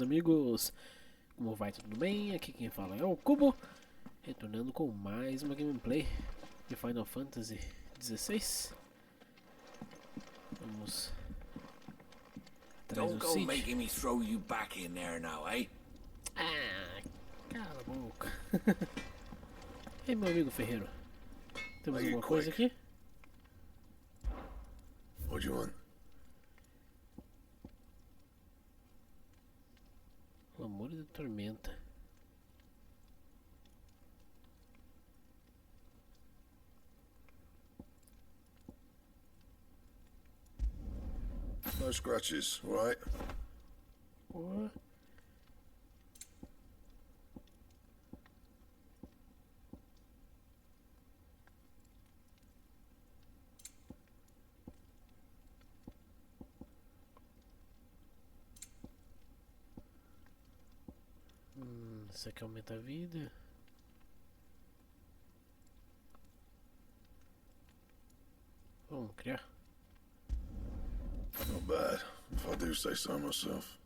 meus amigos? Como vai? Tudo bem? Aqui quem fala é o Cubo, retornando com mais uma gameplay de Final Fantasy XVI. Vamos atrás Don't do go Cid. making me throw you back in there now, eh? Ah, cala a boca. Ei, meu amigo Ferreiro, temos Make it alguma coisa quick. aqui? What do you want? O amor da tormenta. No scratches, all right? Porra. Isso aqui aumenta a vida. Vamos criar. Not bad, if I do say so myself.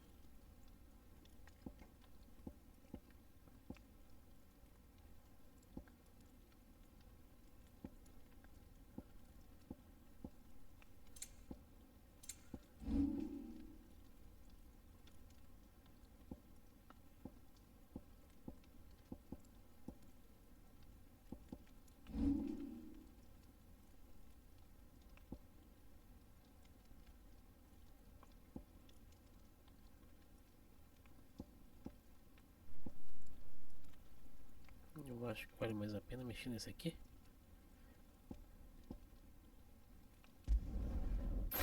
Eu acho que vale mais a pena mexer nesse aqui.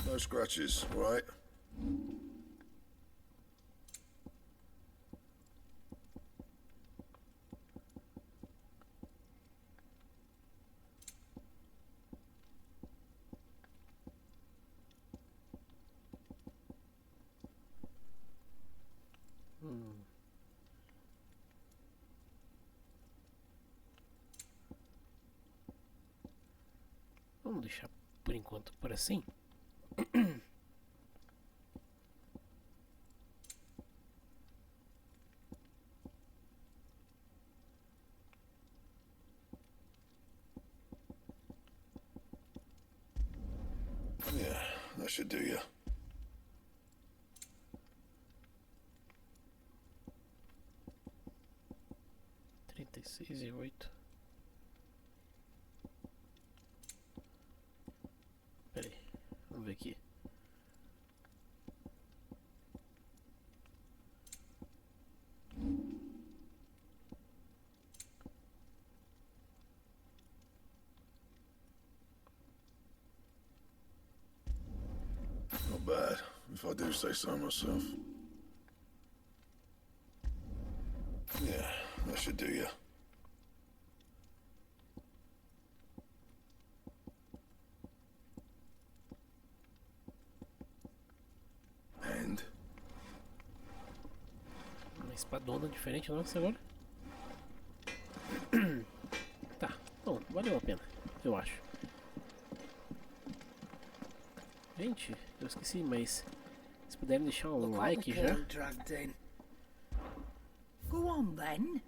No scratches, all right? Vamos deixar por enquanto por assim. Yeah, that should do you. Trinta e 36,8. Pera aí, vamos ver aqui. Not bad, if I do say so myself. Yeah, that should do you. And? Uma espadona diferente nossa agora. Tá, bom, valeu a pena, eu acho. Gente, eu esqueci, mas se puderem deixar um Look what like the já. girl dragged in. Go on then.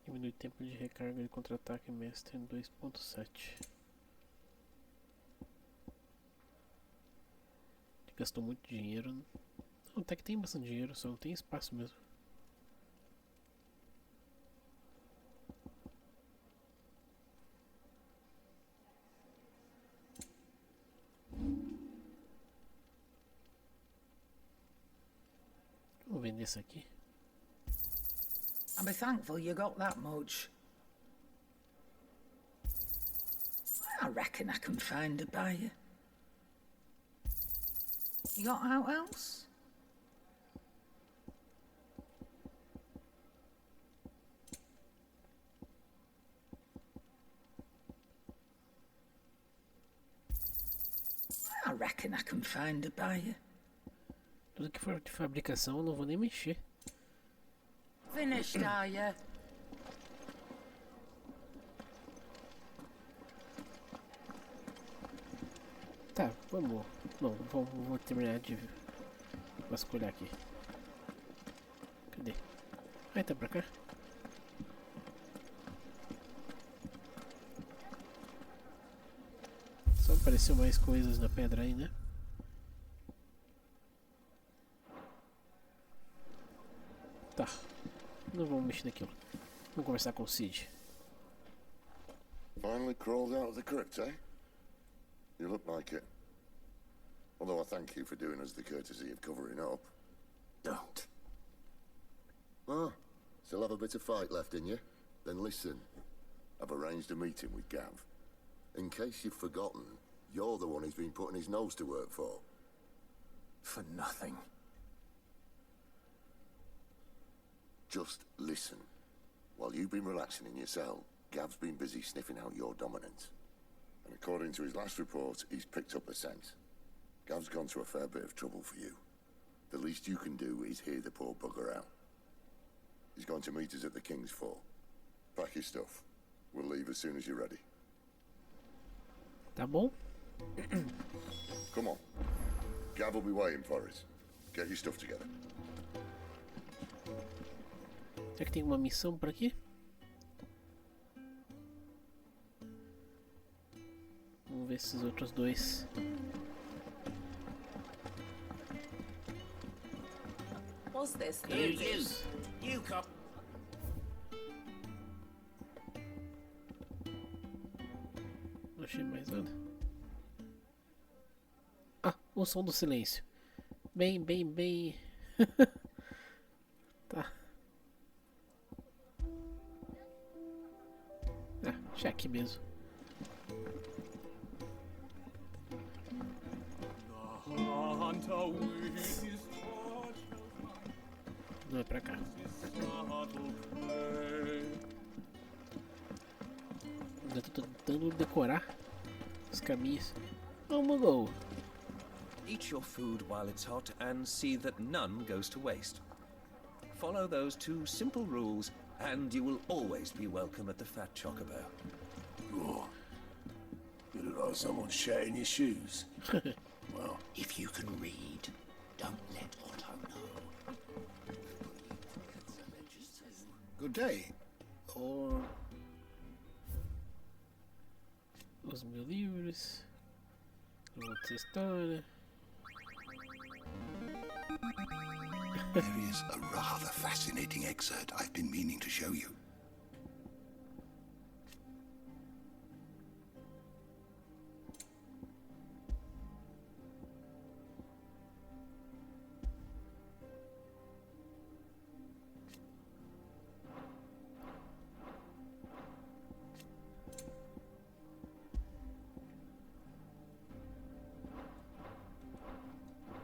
Diminui tempo de recarga de contra-ataque mestre em 2.7. Gastou muito dinheiro. Não, até que tem bastante dinheiro, só não tem espaço mesmo. Vamos vender esse aqui. And be thankful you got that much. I reckon I can find a buyer. You got out else? I reckon I can find a buyer. Tudo que for de fabricação eu não vou nem mexer. Finished, are you? Tá, vamos. Não, vou terminar de vasculhar aqui. Cadê? Vai, tá pra cá? Só apareceu mais coisas na pedra aí, né? Tá. Não vamos mexer naquilo. Vamos conversar com o Cid. Finally crawled out of the crypt, eh? You look like it. Although I thank you for doing us the courtesy of covering up. Don't. Ah, still have a bit of fight left in you? Then listen. I've arranged a meeting with Gav. In case you've forgotten, you're the one he's been putting his nose to work for. For nothing. Just listen. While you've been relaxing in your cell, Gav's been busy sniffing out your dominance. And according to his last report, he's picked up the scent. Gav's gone to a fair bit of trouble for you. The least you can do is hear the poor bugger out. He's going to meet us at the King's Fall. Pack your stuff. We'll leave as soon as you're ready. Tá bom? Come on. Gav will be waiting for us. Get your stuff together. Será que tem uma missão por aqui? Vamos ver esses outros dois. What's this? You cop. Não achei mais nada. Ah, o som do silêncio. Bem. Tá. Ah, deixa aqui mesmo. Não é pra cá. Ainda tô tentando decorar os caminhos. Vamos go. Eat your food while it's hot and see that none goes to waste. Follow those two simple rules and you will always be welcome at the Fat Chocobo. Oh. You look like someone shat in your shoes. Well, if you can read, don't let Otto know. Good day. Or Os meus livros. Outra história. there is a rather fascinating excerpt I've been meaning to show you.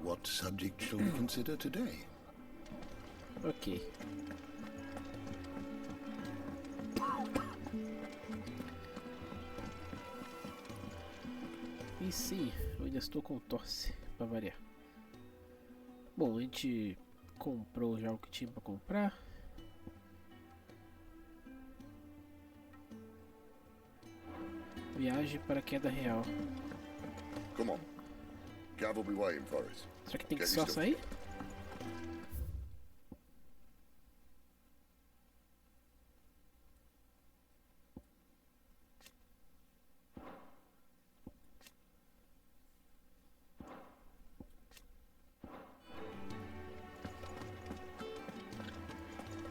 What subject shall we consider today? Ok. E sim, eu ainda estou com tosse, pra variar. Bom, a gente comprou já o que tinha pra comprar. Viagem para a queda real. Come on. Gav will be waiting for us. Será que tem que Get só your stuff sair? together.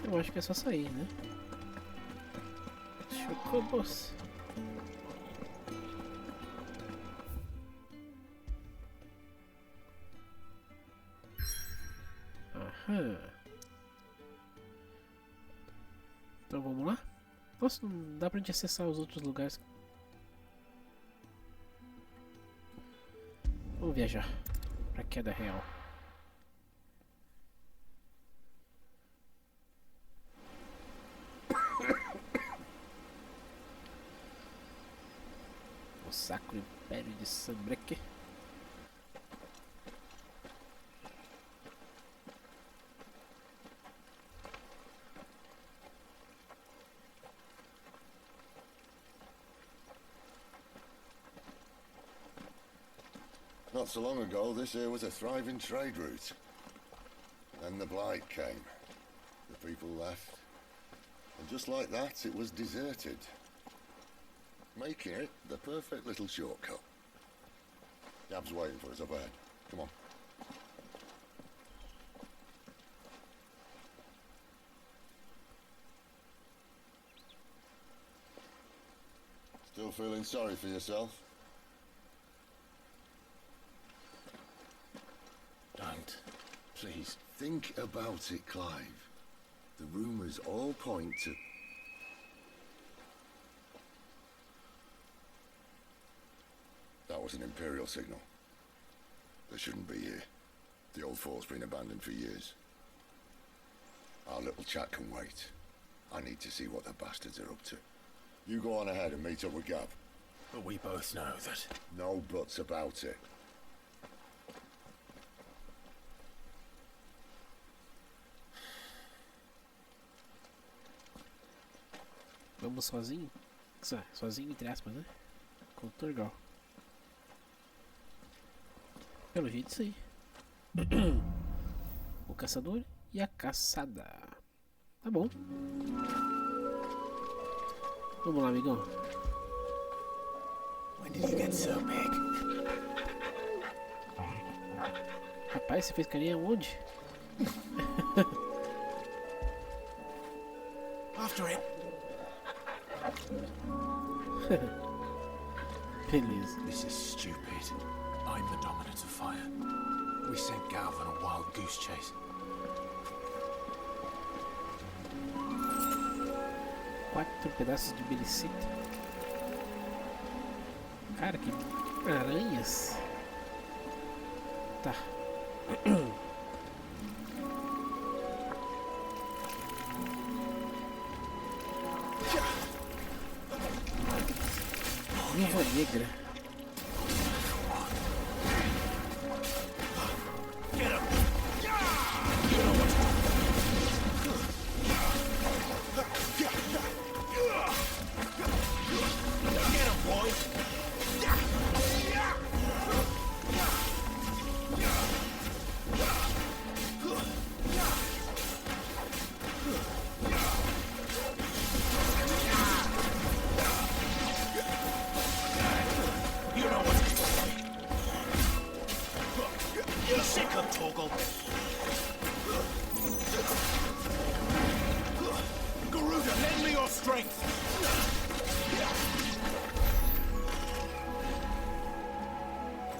Eu acho que é só sair, né? Chocobos. Aham. Então vamos lá? Nossa, não dá pra gente acessar os outros lugares. Vamos viajar pra queda real. O Sacro Império de Sambreque. Not so long ago, this here was a thriving trade route. Then the blight came. The people left. And just like that, it was deserted. Making it the perfect little shortcut. Gab's waiting for us up ahead. Come on. Still feeling sorry for yourself? Don't. Please. Think about it, Clive. The rumors all point to... That was an Imperial signal. They shouldn't be here. The old fort's been abandoned for years. Our little chat can wait. I need to see what the bastards are up to. You go on ahead and meet up with Gab. But we both know that... No buts about it. Vamos sozinho? Sozinho entre aspas, né? Com o Torgal. Pelo jeito sim. O caçador e a caçada. Tá bom. Vamos lá, amigão. When did you get so big? Rapaz, você fez carinha onde? After it. Beleza. This is stupid. I'm the dominant of fire. We sent Gav on a wild goose chase. Quatro pedaços de belicita. Cara, que aranhas. Tá. Viúva negra.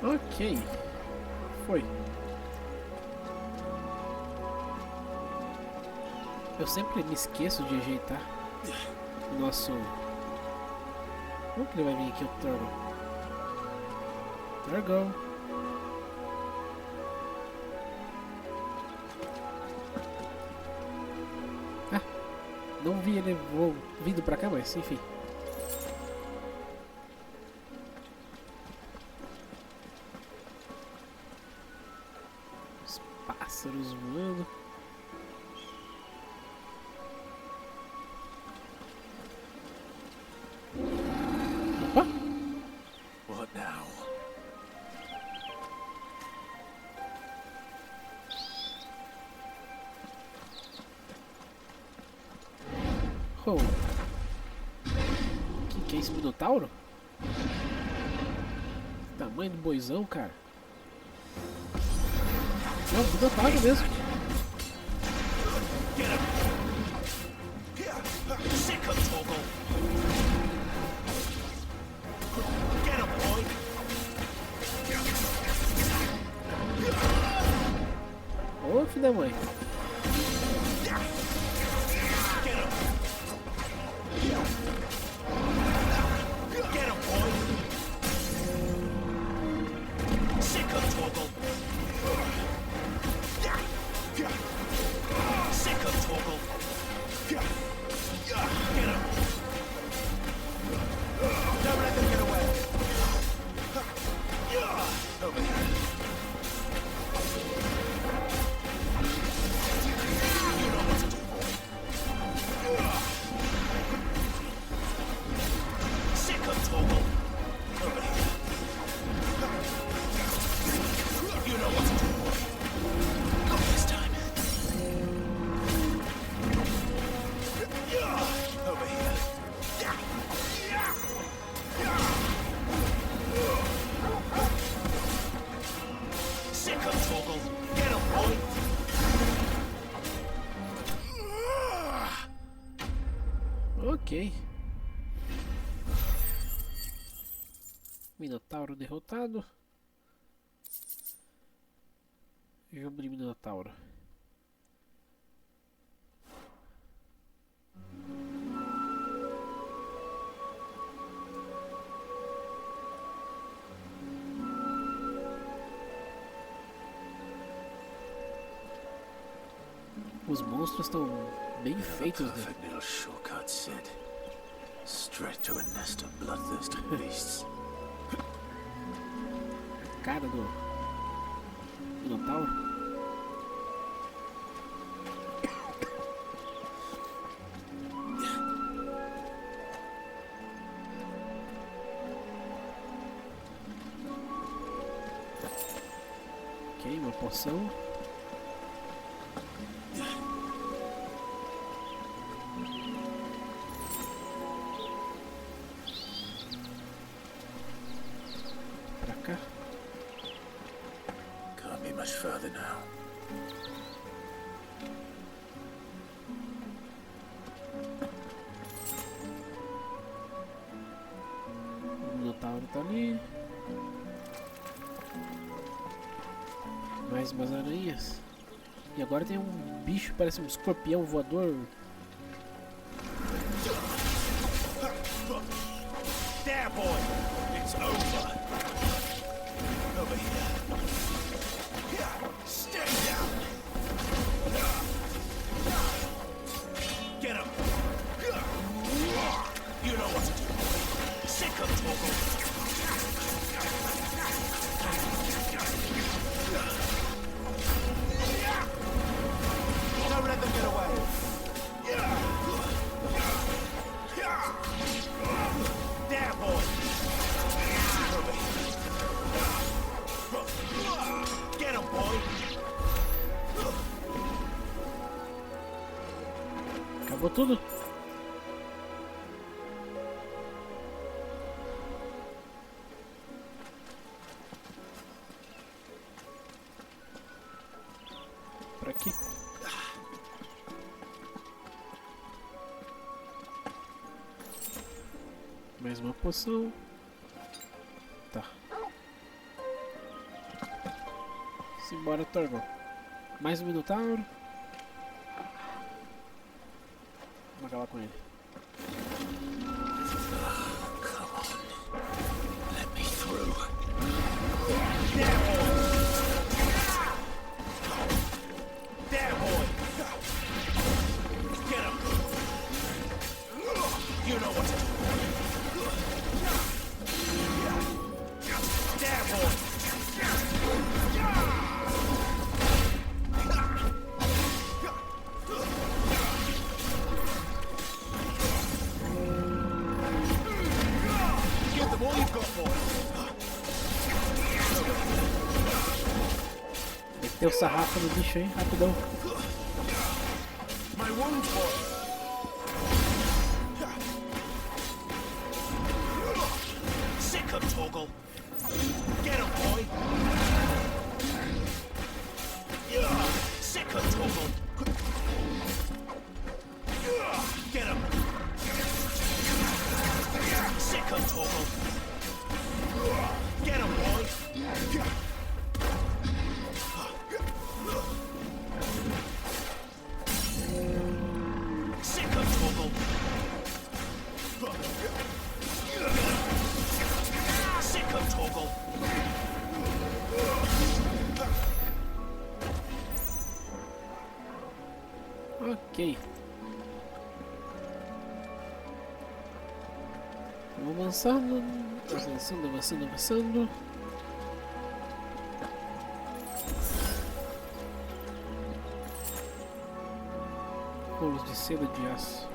Ok. Foi. Eu sempre me esqueço de ajeitar o nosso... Como que ele vai vir aqui, o Torgal? Torgal. Ah, não vi ele vindo pra cá, mas enfim. Os pássaros voando. Opa! What now? Oh. Que é esse minotauro? Tamanho do boizão, cara. É um minotauro mesmo. Ô, filho da mãe. Ok. Minotauro derrotado. Jogo de Minotauro. Os monstros estão bem feitos, né? Perfect little shortcut, Sid. Straight to a nest of bloodthirsty beasts. A cara do Minotauro. Ok, uma poção. Pra cá. Can't be much further now. O Minotauro tá ali. Mais umas aranhas. E agora tem um bicho, parece um escorpião voador. There, boy! It's over! Over here. Stay down! Get him! You know what to do. Sick of Togo! Don't let them get away! There, boy! Get him, boy! Acabou tudo? Pra aqui. Mais uma poção. Tá. Simbora, Torgon. Mais um Minotauro. Vamos acabar com ele. Come on. Let me through. There, boy! Get him! You know what to do. There, boy! Give them all you've got, boy! Meteu o sarrafo no bicho, hein? Rapidão. My wound, boy! Sick of Toggle! Get him, boy! Sick of Toggle! Get him! Sick of Toggle! Get him, boy! Sick of Toggle! Sick of Toggle! Ok. Vamos avançando. Avançando, avançando, avançando. Rolos de seda de aço.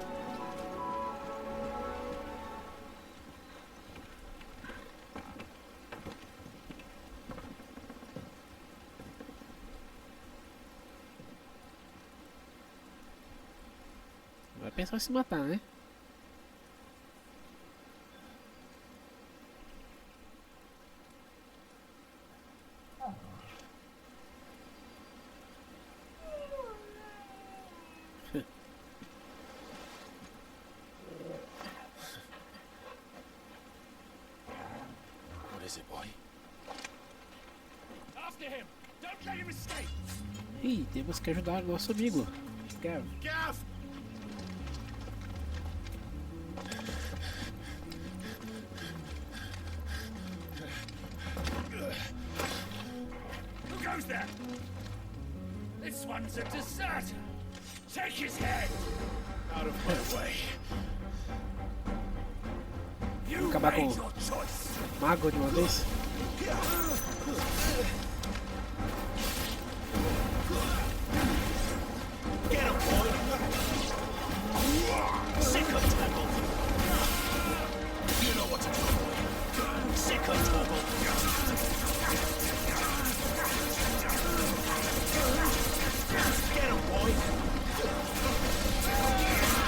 Vai pensar em se matar, né? is it, boy? After him! Don't let him escape! Ih, temos que ajudar nosso amigo. Gav. Gav! Who goes there? This one's a deserter! Take his head! Out of my way! You Acabar com made your choice! o mago de uma vez. Get him, boy! Sick of Toggle! You know what to do, boy! Sick of Toggle! Get him, boy!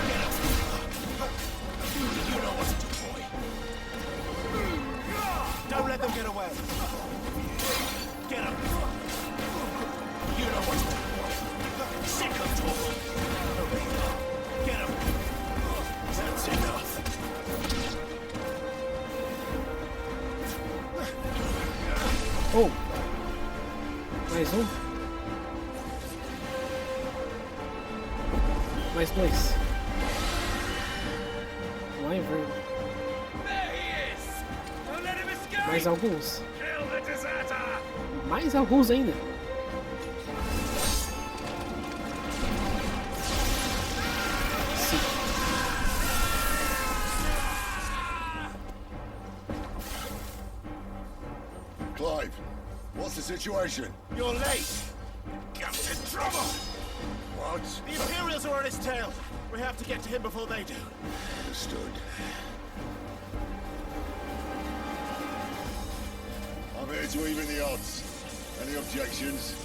Get him! You know what to do, boy! Don't let them get away! Get him! You know what to do, boy! Sick of Toggle! Get him! That's enough! Oh! Mais um. Mais dois. Wyvern. There he is! Don't let him escape! Mais alguns. Kill the deserter! Mais alguns ainda. Sim. Clive, what's the situation? You're late! Captain Trouble! What? The Imperials are on his tail! We have to get to him before they do. Understood. I'm here to even the odds. Any objections?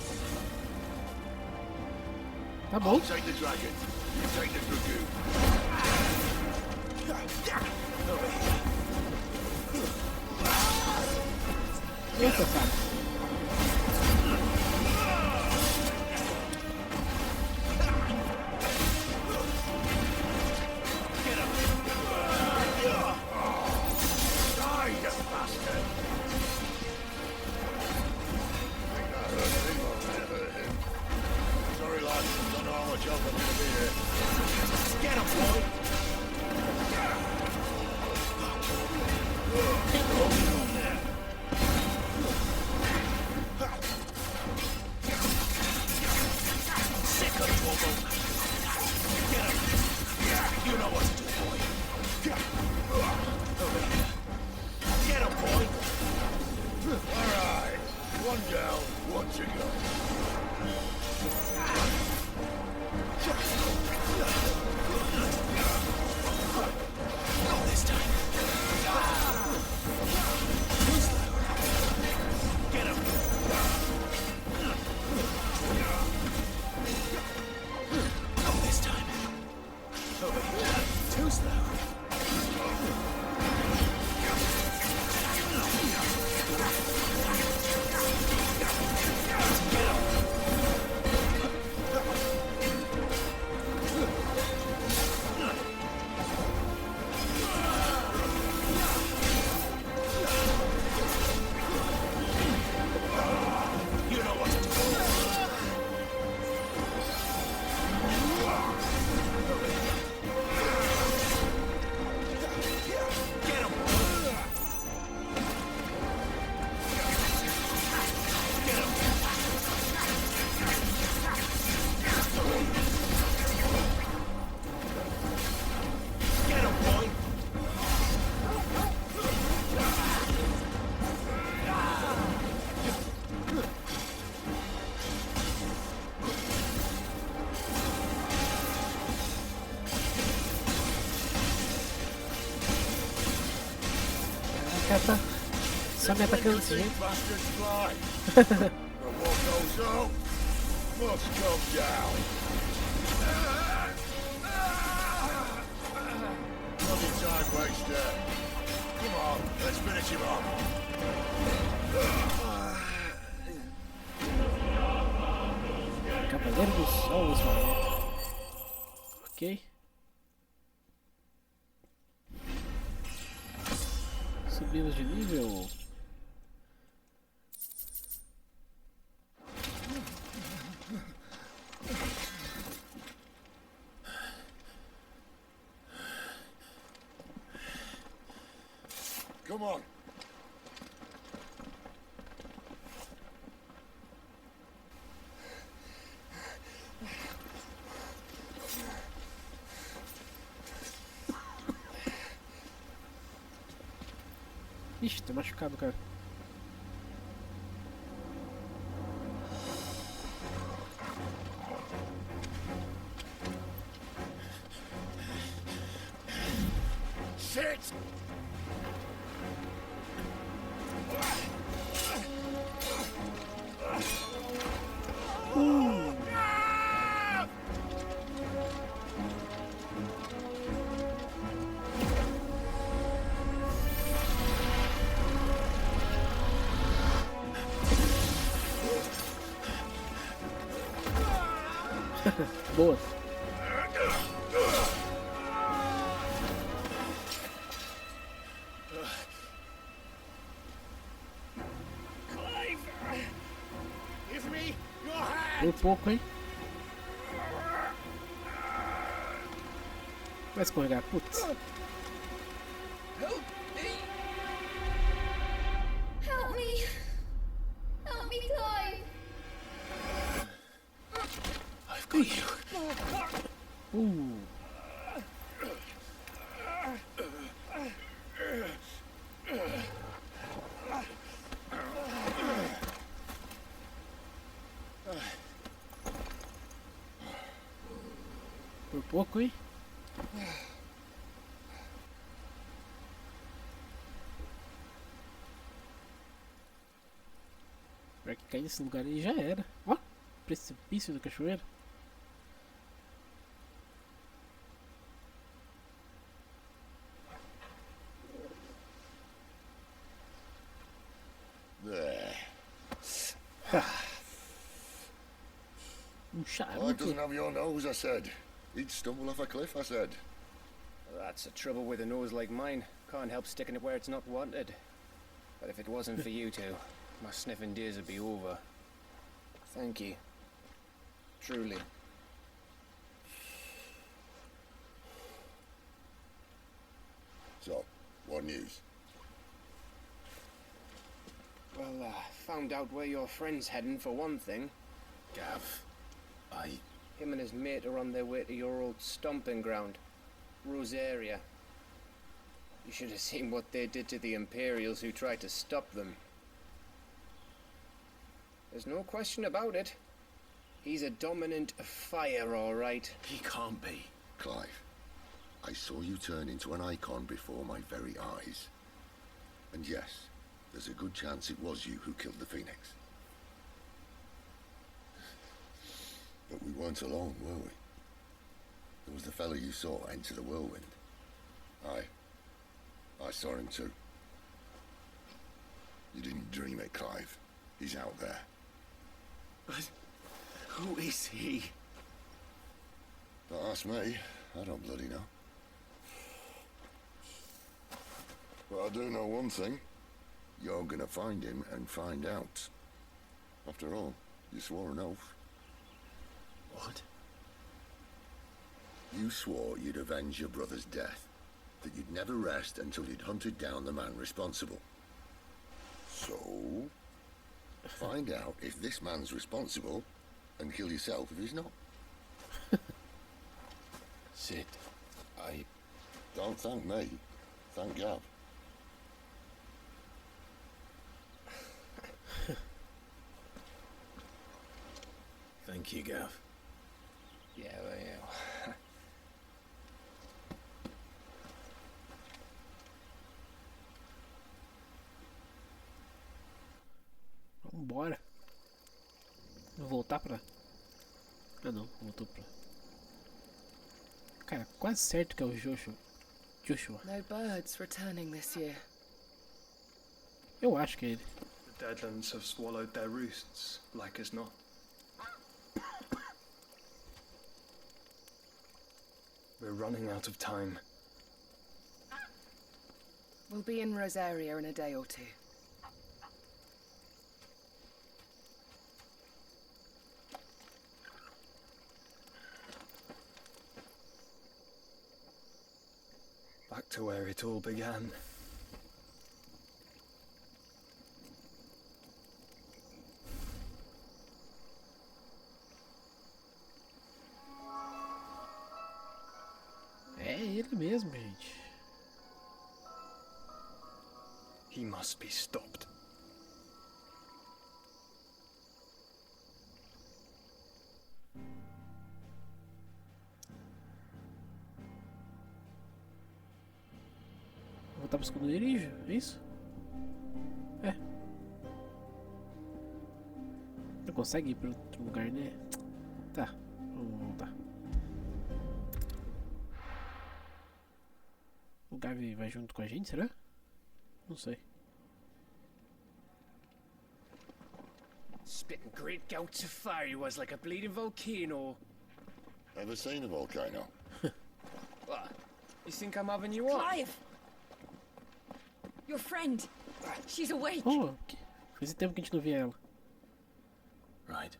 Tá bom. I'll take the dragon. You take the dragoon. Eita, cara. Die, you bastard! Think that hurt him or I hurt him? Sorry, lads. Don't know how much help I'm gonna be here. Get him, boy! Sick of Jogo! Get him! You know what to do, boy! Get him, boy! All right. One down, one to go. Not this time! Get him! Not this time! Too slow! You know what to do! Get him! Get him! Get him, boy! Caraca, só me atacando desse jeito. Bastards fly. And what goes up must come down. Bloody time waster. Come on, let's finish him off. Cavaleiro do Sol, esmagamento. Ok. Subimos de nível. Come on. Ixi, tô machucado, cara. Shit! Boa. Clive! Give me your hand! Por pouco, hein? Vai escorregar, putz. Help me! Help me! Help me, Clive! I've got you. Por pouco, hein? Pra que cair nesse lugar aí já era. Ó, precipício da cachoeira. There. Um Clive charuto. doesn't have your nose, I said. He'd stumble off a cliff, I said. That's the trouble with a nose like mine. Can't help sticking it where it's not wanted. But if it wasn't for you two, my sniffing days would be over. Thank you. Truly. So, what news? Well, found out where your friend's heading for one thing. Gav, Him and his mate are on their way to your old stomping ground, Rosaria. You should have seen what they did to the Imperials who tried to stop them. There's no question about it. He's a dominant fire, all right. he can't be. Clive, I saw you turn into an icon before my very eyes. And yes, there's a good chance it was you who killed the Phoenix. But we weren't alone, were we? There was the fellow you saw enter the whirlwind. I saw him too. You didn't dream it, Clive. He's out there. But who is he? Don't ask me. I don't bloody know. But I do know one thing. You're gonna find him and find out. After all, you swore an oath. What? You swore you'd avenge your brother's death. That you'd never rest until you'd hunted down the man responsible. So, find out if this man's responsible and kill yourself if he's not. Sid, I... Don't thank me. Thank Gav. Thank you, Gav. Yeah, well, yeah. Vambora. Vou voltar pra... Ah não, voltou pra... Cara, quase certo que é o Joshua. No birds returning this year. Eu acho que é ele. The Deadlands have swallowed their roosts, like as not. We're running out of time. We'll be in Rosaria in a day or two. Back to where it all began. must be stopped. Vou voltar pro esconderijo, é isso? É. Não consegue ir pra outro lugar, né? Tá, vamos voltar. O Gavi vai junto com a gente, será? Não sei. Spitting great gouts of fire he was, like a bleeding volcano. Ever seen a volcano? What? You think I'm having you on? Clive! Your friend! She's awake! Oh, faz tempo que a gente não via ela. Right.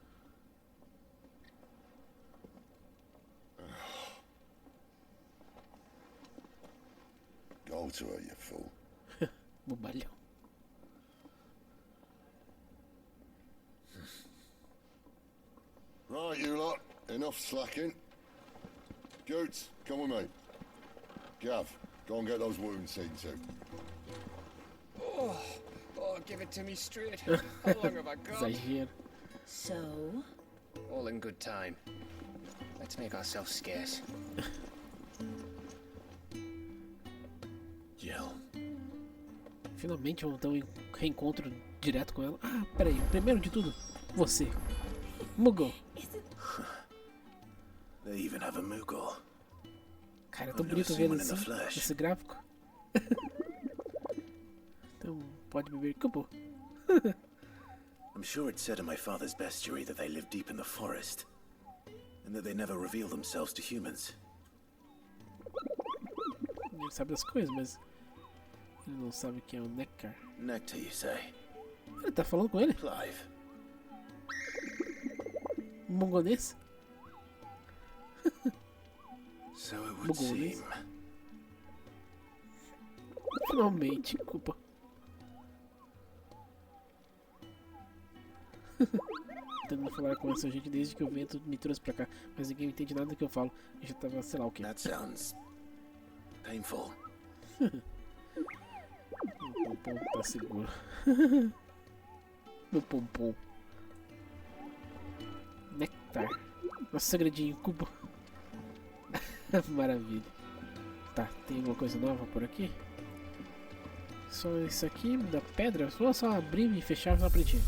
Go to her, you fool. Bobalhão. Right, you lot. Enough slacking. Goots, come with me. Gav, go and get those wounds seen to. Oh, give it to me straight. How long have I got? Exagero. So? All in good time. Let's make ourselves scarce. Jill. Finalmente vamos ter um reencontro direto com ela. Ah, peraí. Primeiro de tudo, você. Muggle. They even have a Moogle. Cara, é tão bonito ver ele assim, esse gráfico. Então, pode beber Culpa. I'm sure it said in my father's bestiary that they live deep in the forest, and that they never reveal themselves to humans. Ele sabe das coisas, mas ele não sabe quem é o Nectar. Nectar, you say? Ele tá falando com ele? Clive. Mongolês? So it would seem. Finalmente, Culpa. Tentando falar com essa gente desde que o vento me trouxe pra cá, mas ninguém entende nada do que eu falo. Eu já tava, sei lá o que. That sounds painful. Meu pompom tá seguro. Meu pompom. Nectar. Nosso segredinho, Culpa. Maravilha. Tá, tem alguma coisa nova por aqui? Só isso aqui da pedra? Só abrir e fechar só pra ti.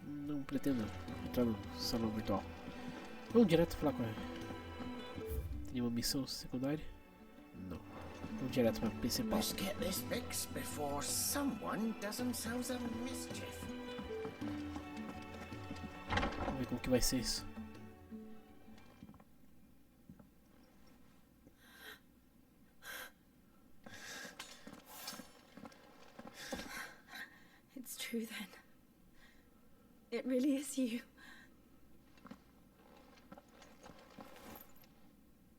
Não pretendo entrar no salão virtual. Vamos direto falar com ela. Tem uma missão secundária? Não. Vamos direto pra principal. Let's get this fixed before someone does themselves a mischief. Vamos ver como que vai ser isso. It's true then. It really is you.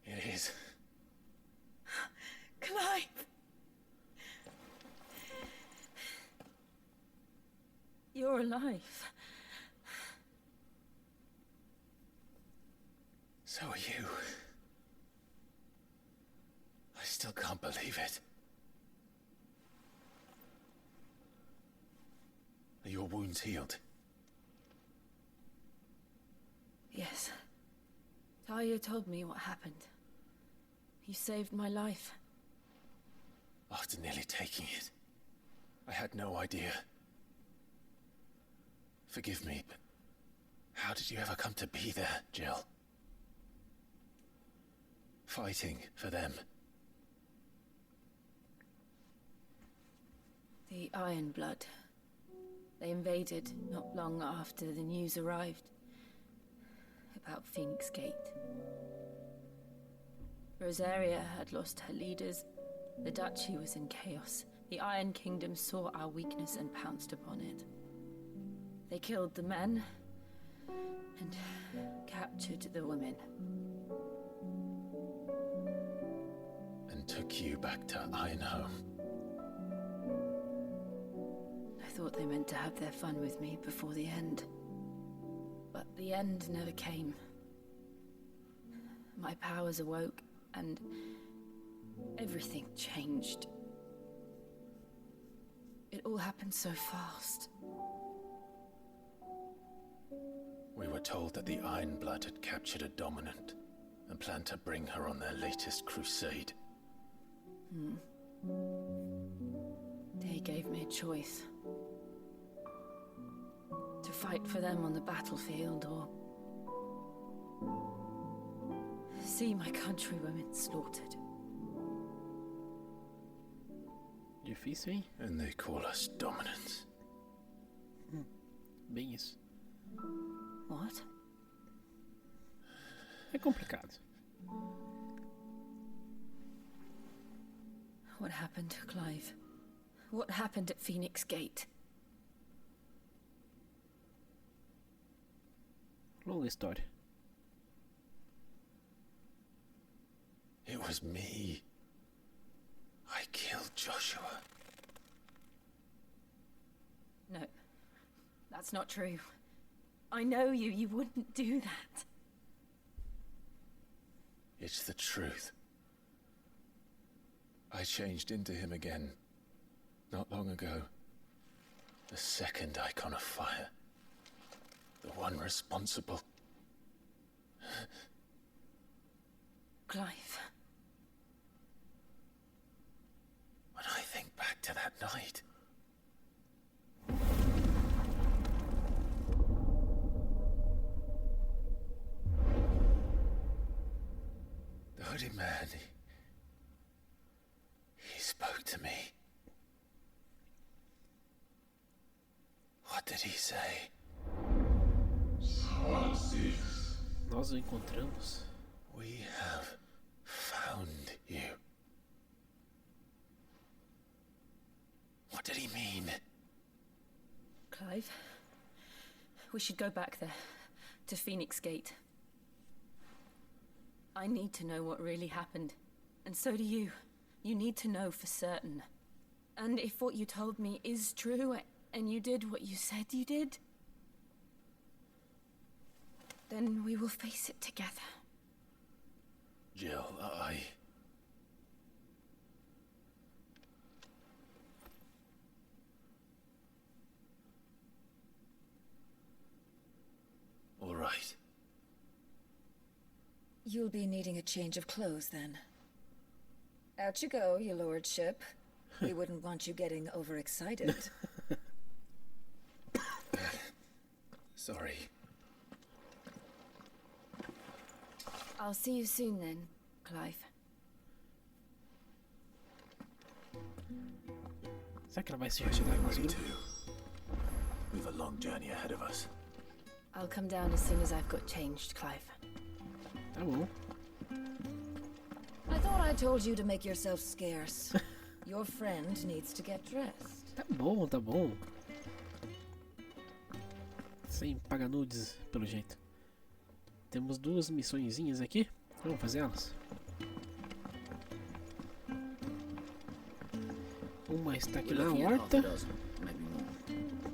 It is. Clive! You're alive. So are you. I still can't believe it. Are your wounds healed? Yes. Talia told me what happened. You saved my life. After nearly taking it, I had no idea. Forgive me, but how did you ever come to be there, Jill? Fighting for them. The Iron Blood. They invaded not long after the news arrived about Phoenix Gate. Rosaria had lost her leaders. The duchy was in chaos. The Iron Kingdom saw our weakness and pounced upon it. They killed the men and captured the women. And took you back to Ironhome. I thought they meant to have their fun with me before the end. But the end never came. My powers awoke, and Everything changed. It all happened so fast. We were told that the Iron Blood had captured a dominant and planned to bring her on their latest crusade. They gave me a choice. To fight for them on the battlefield or see my countrywomen slaughtered. Difícil, hein? And they call us dominants. Bem isso. What? É complicado. What happened to Clive? What happened at Phoenix Gate? Longa história. It was me. I killed Joshua. No, that's not true. I know you. You wouldn't do that. It's the truth. I changed into him again, not long ago. The second icon of fire. The one responsible. Clive. When I think back to that night... The hooded man, he spoke to me. What did he say? Nós o encontramos. We have found you. What did he mean? Clive, we should go back there, to Phoenix Gate. I need to know what really happened, and so do you. You need to know for certain. And if what you told me is true, and you did what you said you did, then we will face it together. Jill, All right. You'll be needing a change of clothes, then. Out you go, your lordship. We wouldn't want you getting overexcited. Sorry. I'll see you soon then, Clive. Será que ela vai se retirar mais grupo? We've a long journey ahead of us. I'll come down as soon as I've got changed, Clive. Tá bom. I thought I told you to make yourself scarce. Your friend needs to get dressed. Tá bom, tá bom. Sem pagar nudes, pelo jeito. Temos duas missõezinhas aqui. Vamos fazer elas. Uma está aqui na horta.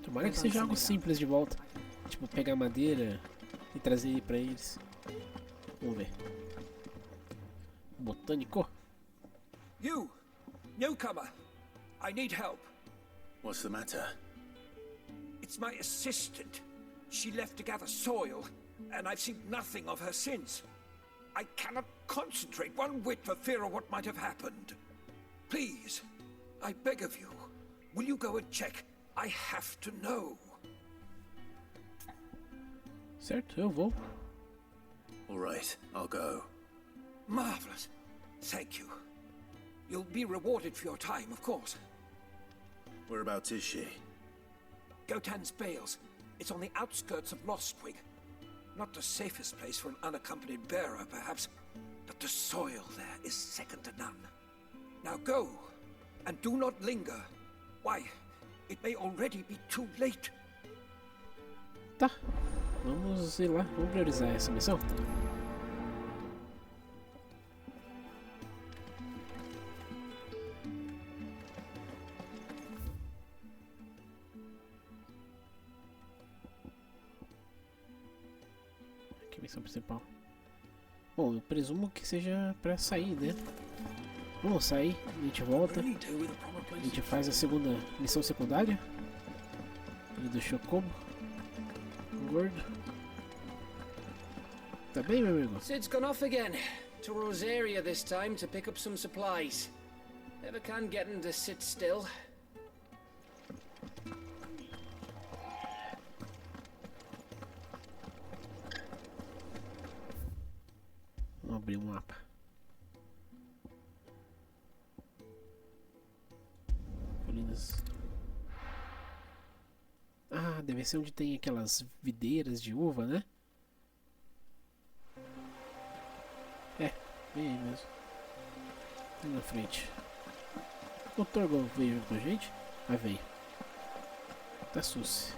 Tomara que seja algo simples de volta. Tipo, pegar madeira e trazer pra eles. Vamos ver. Botânico. You! Newcomer! I need help. What's the matter? It's my assistant. She left to gather soil, and I've seen nothing of her since. I cannot concentrate one whit for fear of what might have happened. Please, I beg of you, will you go and check? I have to know. Certo, eu vou. All right, I'll go. Marvelous. Thank you. You'll be rewarded for your time, of course. Whereabouts is she? Gotan's Bales. It's on the outskirts of Lostwing. Not the safest place for an unaccompanied bearer, perhaps, but the soil there is second to none. Now go, and do not linger. Why, it may already be too late. Tá, vamos ir lá, vamos priorizar essa missão. Aqui, missão principal. Bom, eu presumo que seja pra sair, né? Vamos sair, a gente volta. A gente faz a segunda missão secundária. Ele deixou como? Gordo. Tá bem, meu amigo? Sid's gone off again. To Rosaria this time to pick up some supplies. Never can get him to sit still. Vamos abrir um mapa. Colinas. Ah, deve ser onde tem aquelas videiras de uva, né? É, vem aí mesmo. Tá na frente. O Torgon veio junto com a gente? Ah, veio. Tá sus.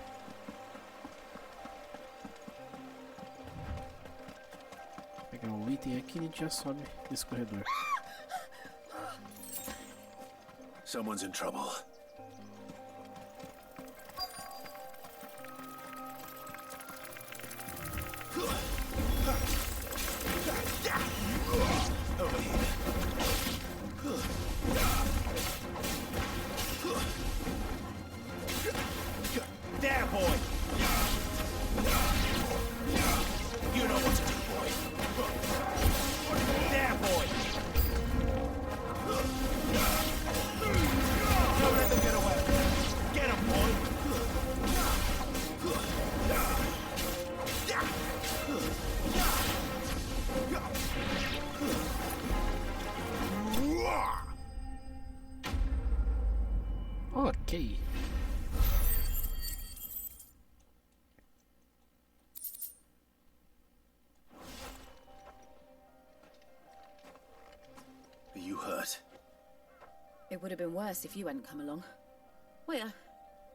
Pegar um item aqui e a gente já sobe nesse corredor. Someone's in trouble. Over here. There, boy. You know what to do, boy. There, boy. Don't let them get away. Get him, boy. Ok. Are you hurt? It would have been worse if you hadn't come along. Wait,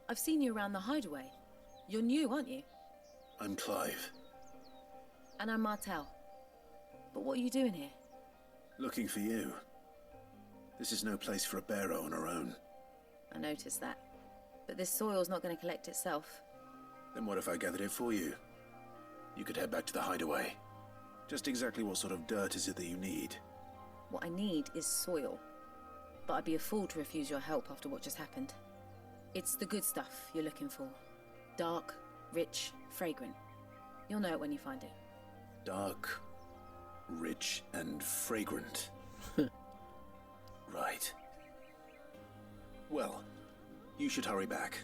I've seen you around the hideaway. You're new, aren't you? I'm Clive. And I'm Martel. But what are you doing here? Looking for you. This is no place for a barrow on her own. I noticed that. But this soil's not going to collect itself. Then what if I gathered it for you? You could head back to the hideaway. Just exactly what sort of dirt is it that you need? What I need is soil. But I'd be a fool to refuse your help after what just happened. It's the good stuff you're looking for. Dark, rich, fragrant. You'll know it when you find it. Dark, rich, and fragrant. Right. Well, you should hurry back.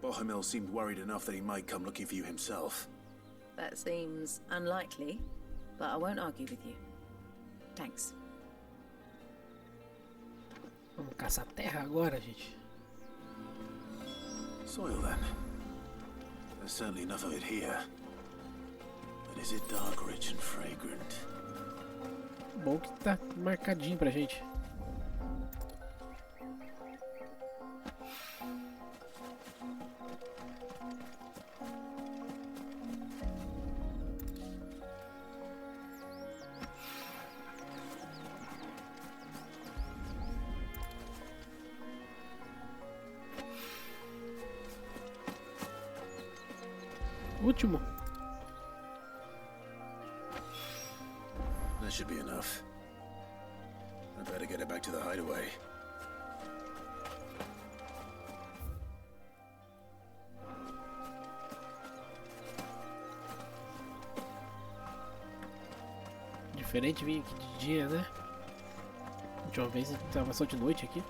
Bohemil seemed worried enough that he might come looking for you himself. That seems unlikely, but I won't argue with you. Thanks. Vamos caçar terra agora, gente. Soil, then. There's certainly enough of it here. But is it dark, rich, and fragrant? Bom que tá marcadinho pra gente. Último. That should be enough. I better get it back to the hideaway. Diferente vir aqui de dia, né? A última vez tava só de noite aqui.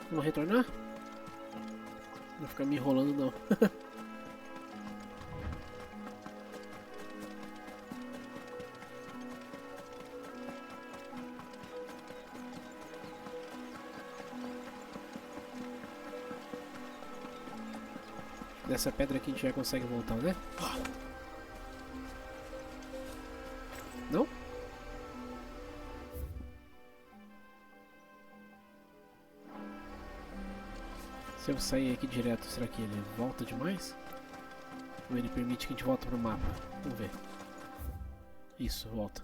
Vamos retornar? Não vou ficar me enrolando não. Dessa pedra aqui a gente já consegue voltar, né? Não? Se eu sair aqui direto, será que ele volta demais? Ou ele permite que a gente volte pro mapa? Vamos ver. Isso, volta.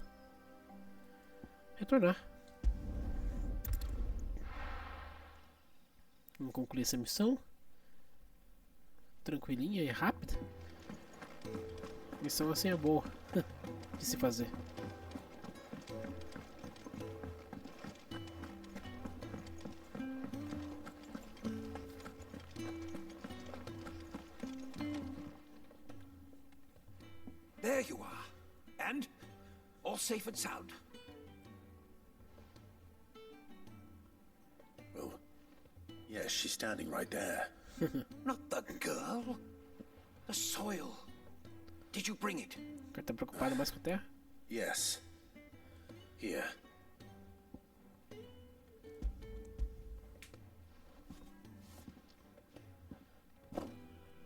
Retornar. Vamos concluir essa missão. Tranquilinha e rápida. Missão assim é boa de se fazer. There you are. And all safe and sound. Well, yes, she's standing right there. Not the girl. The soil. Did you bring it? O cara tá preocupado mais com a terra? Yes. Here.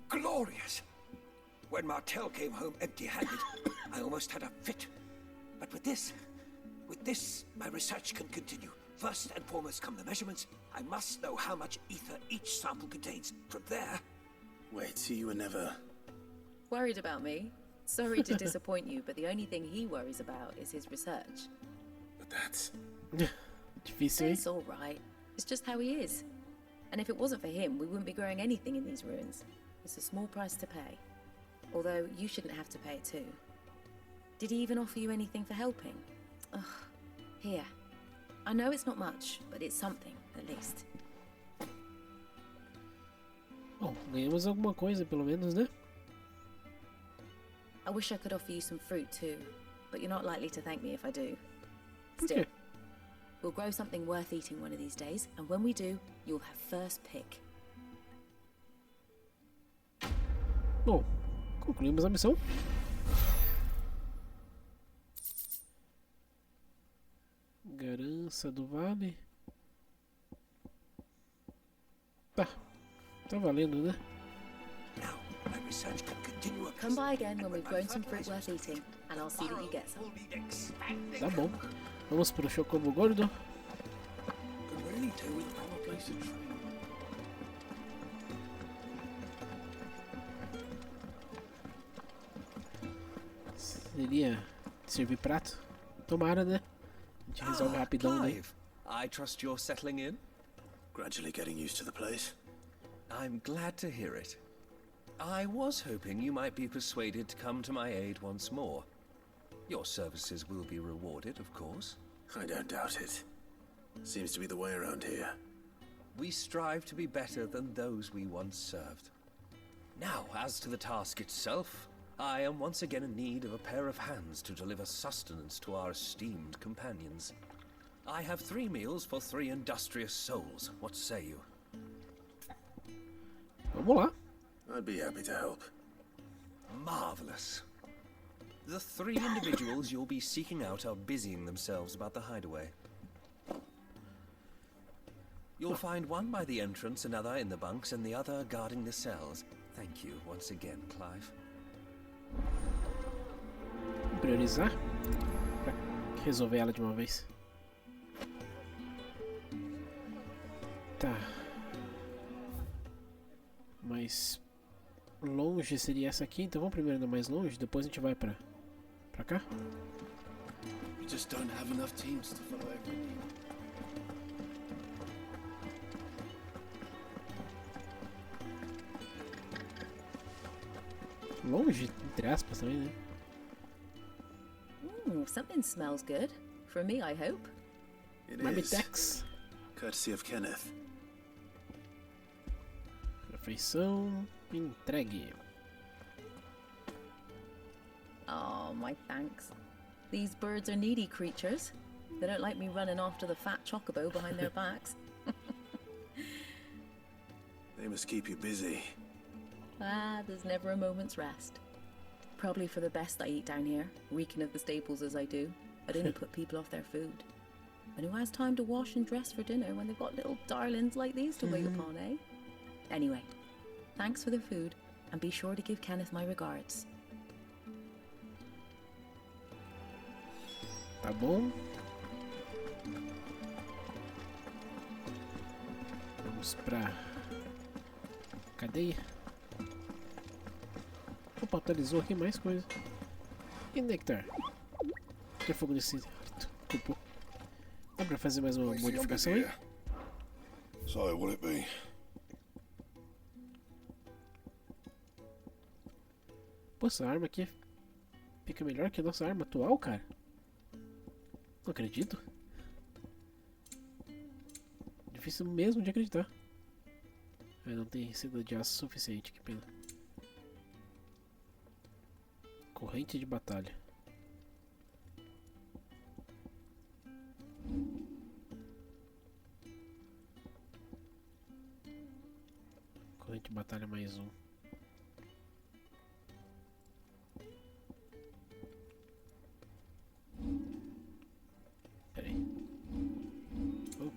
Glorious! When Martel came home empty-handed, I almost had a fit. But with this, my research can continue. First and foremost come the measurements. I must know how much ether each sample contains. From there... Wait, so you were never... Worried about me? Sorry to disappoint you, but the only thing he worries about is his research. But that's... Difícil, hein? It's all right. It's just how he is. And if it wasn't for him, we wouldn't be growing anything in these ruins. It's a small price to pay. Although, you shouldn't have to pay it too. Did he even offer you anything for helping? Ugh. Here. I know it's not much, but it's something, at least. Bom, ganhamos alguma coisa, pelo menos, né? I wish I could offer you some fruit too, but you're not likely to thank me if I do. Okay. Still, we'll grow something worth eating one of these days, and when we do, you'll have first pick. Bom, concluímos a missão. Garança do Vale. Tá valendo, né? Come by again when we've grown some fruit worth eating, and I'll see that you get some. Tá bom. Vamos pro Chocobo Gordo. Seria servir prato? Tomara, né? A gente resolve rapidão, né? Clive, I trust you're settling in? Gradually getting used to the place. I'm glad to hear it. I was hoping you might be persuaded to come to my aid once more. Your services will be rewarded, of course. I don't doubt it. Seems to be the way around here. We strive to be better than those we once served. Now, as to the task itself, I am once again in need of a pair of hands to deliver sustenance to our esteemed companions. I have 3 meals for 3 industrious souls. What say you? Vamos lá. I'd be happy to help. Marvelous. The 3 individuals you'll be seeking out are busying themselves about the hideaway. You'll find one by the entrance, another in the bunks, and the other guarding the cells. Thank you once again, Clive. Priorizar pra resolver ela de uma vez. Tá. Mais longe seria essa aqui, então vamos primeiro na mais longe, depois a gente vai pra cá. We just don't have enough teams to follow everything. Longe, entre aspas também, né? Something smells good. For me, I hope. It Marmitex. Courtesy of Kenneth. Refeição entregue. Oh, my thanks. These birds are needy creatures. They don't like me running after the fat chocobo behind their backs. They must keep you busy. There's never a moment's rest. Probably for the best I eat down here, reeking of the staples as I do. I'd only put people off their food. And who has time to wash and dress for dinner when they've got little darlings like these to wait upon, eh? Anyway, thanks for the food, and be sure to give Kenneth my regards. Tá bom. Vamos pra cadeia. Opa, atualizou aqui mais coisa. E Nectar? Que é fogo nesse cupo? Dá pra fazer mais uma modificação aí? So, will it be? Pô, essa arma aqui fica melhor que a nossa arma atual, cara. Não acredito. Difícil mesmo de acreditar. Não tem seda de aço suficiente, que pena. Corrente de batalha. Corrente de batalha mais um. Peraí. Oh.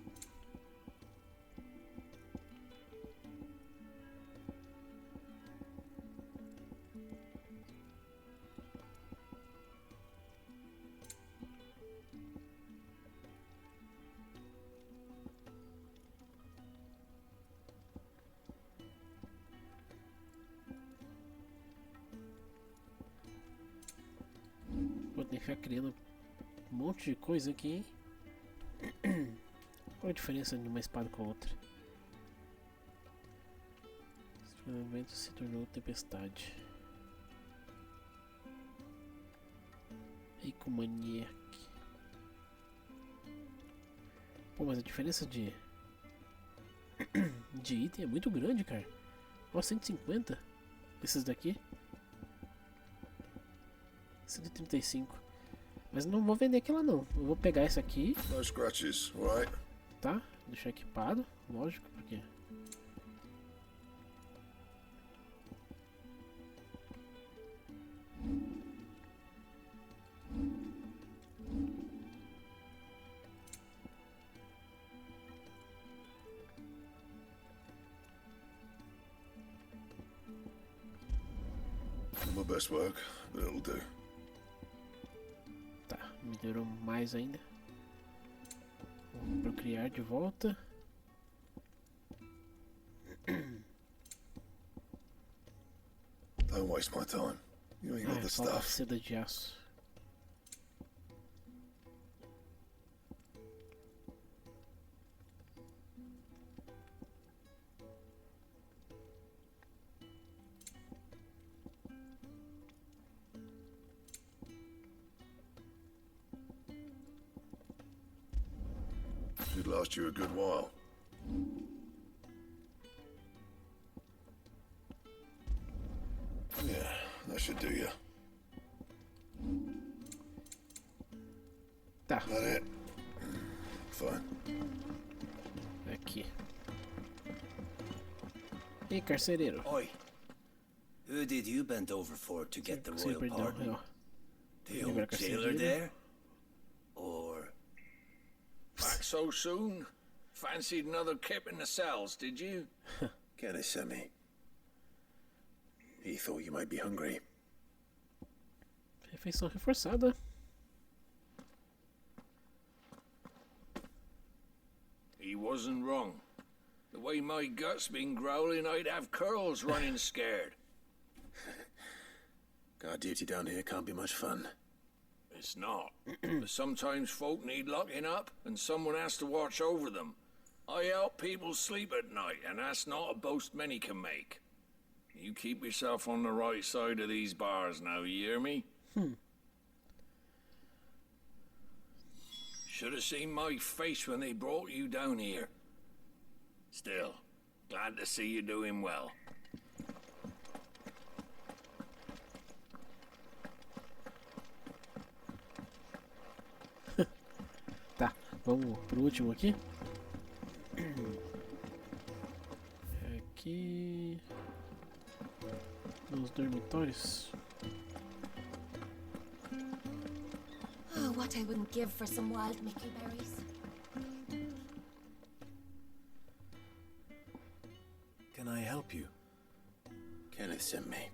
Vou ter que ficar criando um monte de coisa aqui, hein? Qual a diferença de uma espada com a outra? Esse evento se tornou tempestade. Ecomaniac. Pô, mas a diferença de item é muito grande, cara. Ó, 150. Esses daqui 135. Mas não vou vender aquela não. Eu vou pegar essa aqui. No scratches, right? Tá? Deixar equipado, lógico, porque My best work, but it'll do. tá, melhorou mais ainda. Vou procriar de volta. Don't waste my time. You ain't got the Falta stuff. seda de aço. Should last you a good while. Yeah, that should do you. Tá. That it? Fine. Aqui. Ei, carcereiro. Oi. Who did you bend over for to get the royal Perdão, pardon? ó. The old jailer there? Or... Back so soon? Fancied another kip in the cells, did you? Kenneth sent me. He thought you might be hungry. Refeição reforçada. He wasn't wrong. The way my gut's been growling, I'd have curls running scared. Guard duty down here can't be much fun. It's not. But sometimes folk need locking up, and someone has to watch over them. I help people sleep at night, and that's not a boast many can make. You keep yourself on the right side of these bars now, you hear me? Should have seen my face when they brought you down here. Still, glad to see you doing well. Tá, vamos pro último aqui. Aqui nos dormitórios. Oh, what I wouldn't give for some wild Mickey berries. Can I help you? Kenneth sent me.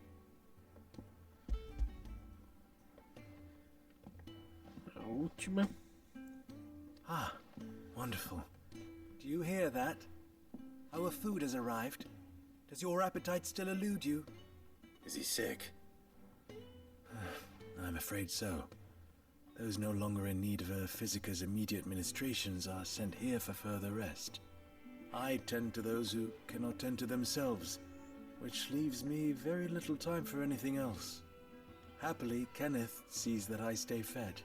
A última. Ah, wonderful. Do you hear that? Our food has arrived. Does your appetite still elude you? Is he sick? I'm afraid so. Those no longer in need of a physicus immediate ministrations are sent here for further rest. I tend to those who cannot tend to themselves, which leaves me very little time for anything else. Happily, Kenneth sees that I stay fed.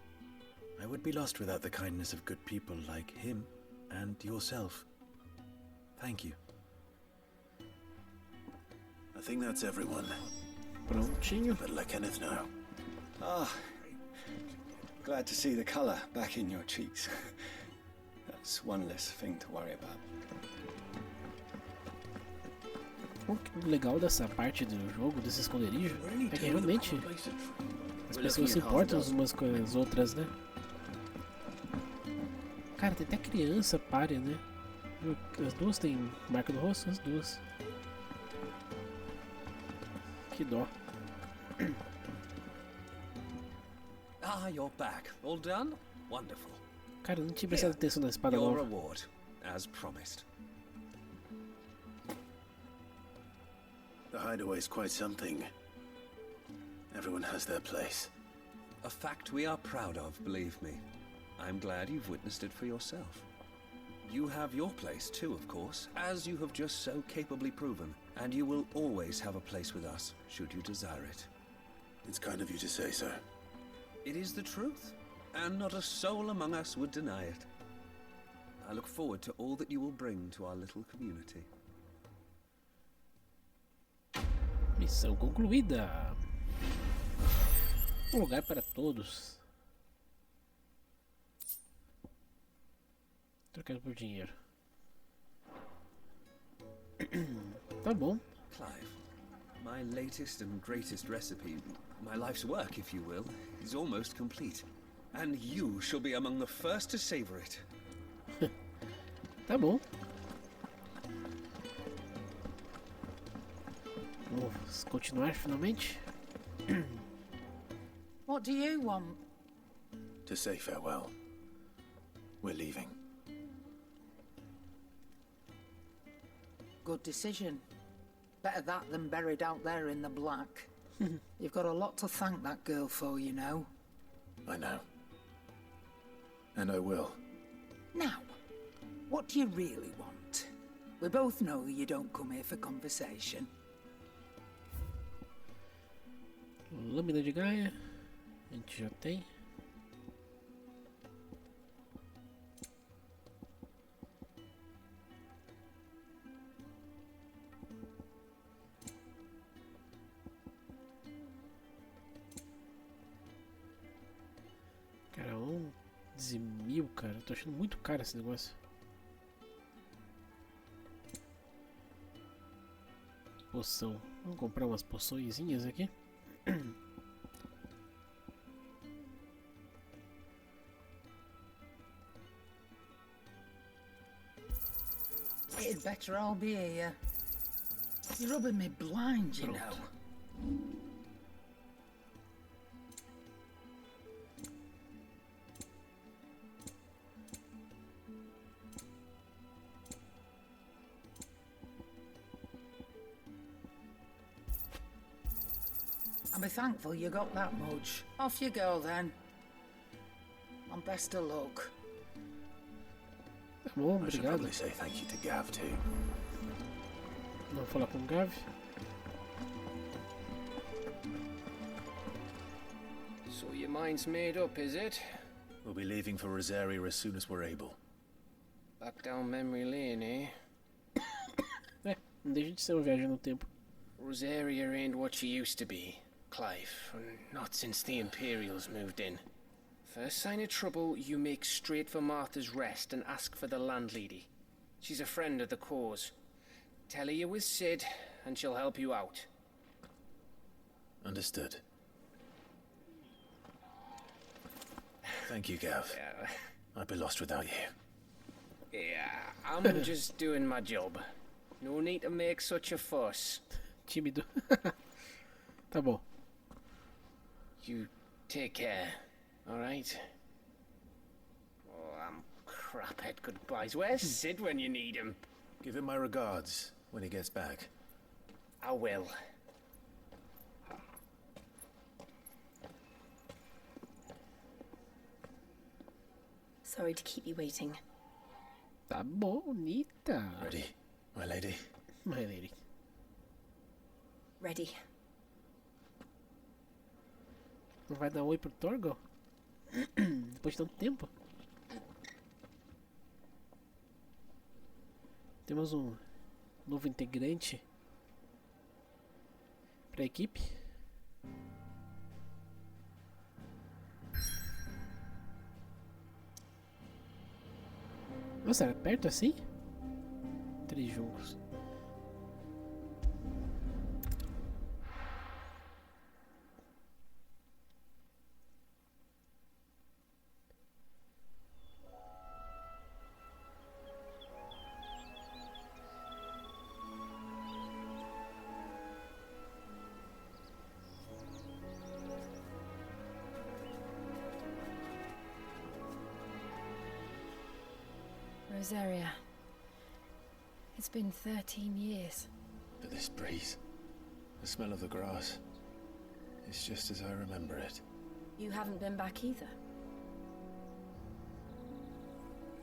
I would be lost without the kindness of good people like him and yourself. Thank you. I think that's everyone. Prontinho. But let Kenneth know. Ah, glad to see the color back in your cheeks. That's one less thing to worry about. O legal dessa parte do jogo, desse esconderijo, é que realmente as pessoas se importam umas com as outras, né? Cara, tem até criança pária, né? As duas têm marca no rosto? As duas. Que dó. Ah, you're back. All done? Wonderful. Cara, eu não tinha prestado atenção na espada Your nova. reward, as promised. The hideaway is quite something. Everyone has their place. A fact we are proud of, believe me. I'm glad you've witnessed it for yourself. You have your place too, of course, as you have just so capably proven, and you will always have a place with us, should you desire it. It's kind of you to say so. It is the truth, and not a soul among us would deny it. I look forward to all that you will bring to our little community. Missão concluída. Um lugar para todos. Trocado por dinheiro. Tá bom. Clive, my latest and greatest recipe, my life's work, if you will, is almost complete. And you shall be among the first to savor it. Tá bom. Vamos continuar finalmente. What do you want? To say farewell. We're leaving. Good decision. Better that than buried out there in the black. You've got a lot to thank that girl for, you know. I know. And I will. Now, what do you really want? We both know you don't come here for conversation. Lâmina de Gaia. A gente já tem. Cara, 11.000, cara. Eu tô achando muito caro esse negócio. Poção. Vamos comprar umas poçõezinhas aqui. It'd better all be here. You're rubbing me blind, you know. I'll be thankful you got that much. Off you go then. And best of luck. Tá bom, I should obrigado. probably say thank you to Gav too. Vamos falar com o Gav. So your mind's made up, is it? We'll be leaving for Rosaria as soon as we're able. Back down memory lane, eh? Não deixa de ser uma viagem no tempo. Rosaria ain't what she used to be, Clive. Not since the Imperials moved in. First sign of trouble, you make straight for Martha's Rest and ask for the landlady. She's a friend of the cause. Tell her you're with Sid, and she'll help you out. Understood. Thank you, Gav. I'd be lost without you. Yeah, I'm just doing my job. No need to make such a fuss. Tímido. Tá bom. You take care, alright? Oh, I'm crap at goodbyes. Where's Sid when you need him? Give him my regards when he gets back. I will. Sorry to keep you waiting. Tá bonita. Ready, my lady? My lady. Ready. Não vai dar oi pro Torgal? Depois de tanto tempo. Temos um novo integrante para a equipe. Nossa, era perto assim? 3 jogos. Rosaria. It's been 13 years. But this breeze, the smell of the grass, it's just as I remember it. You haven't been back either.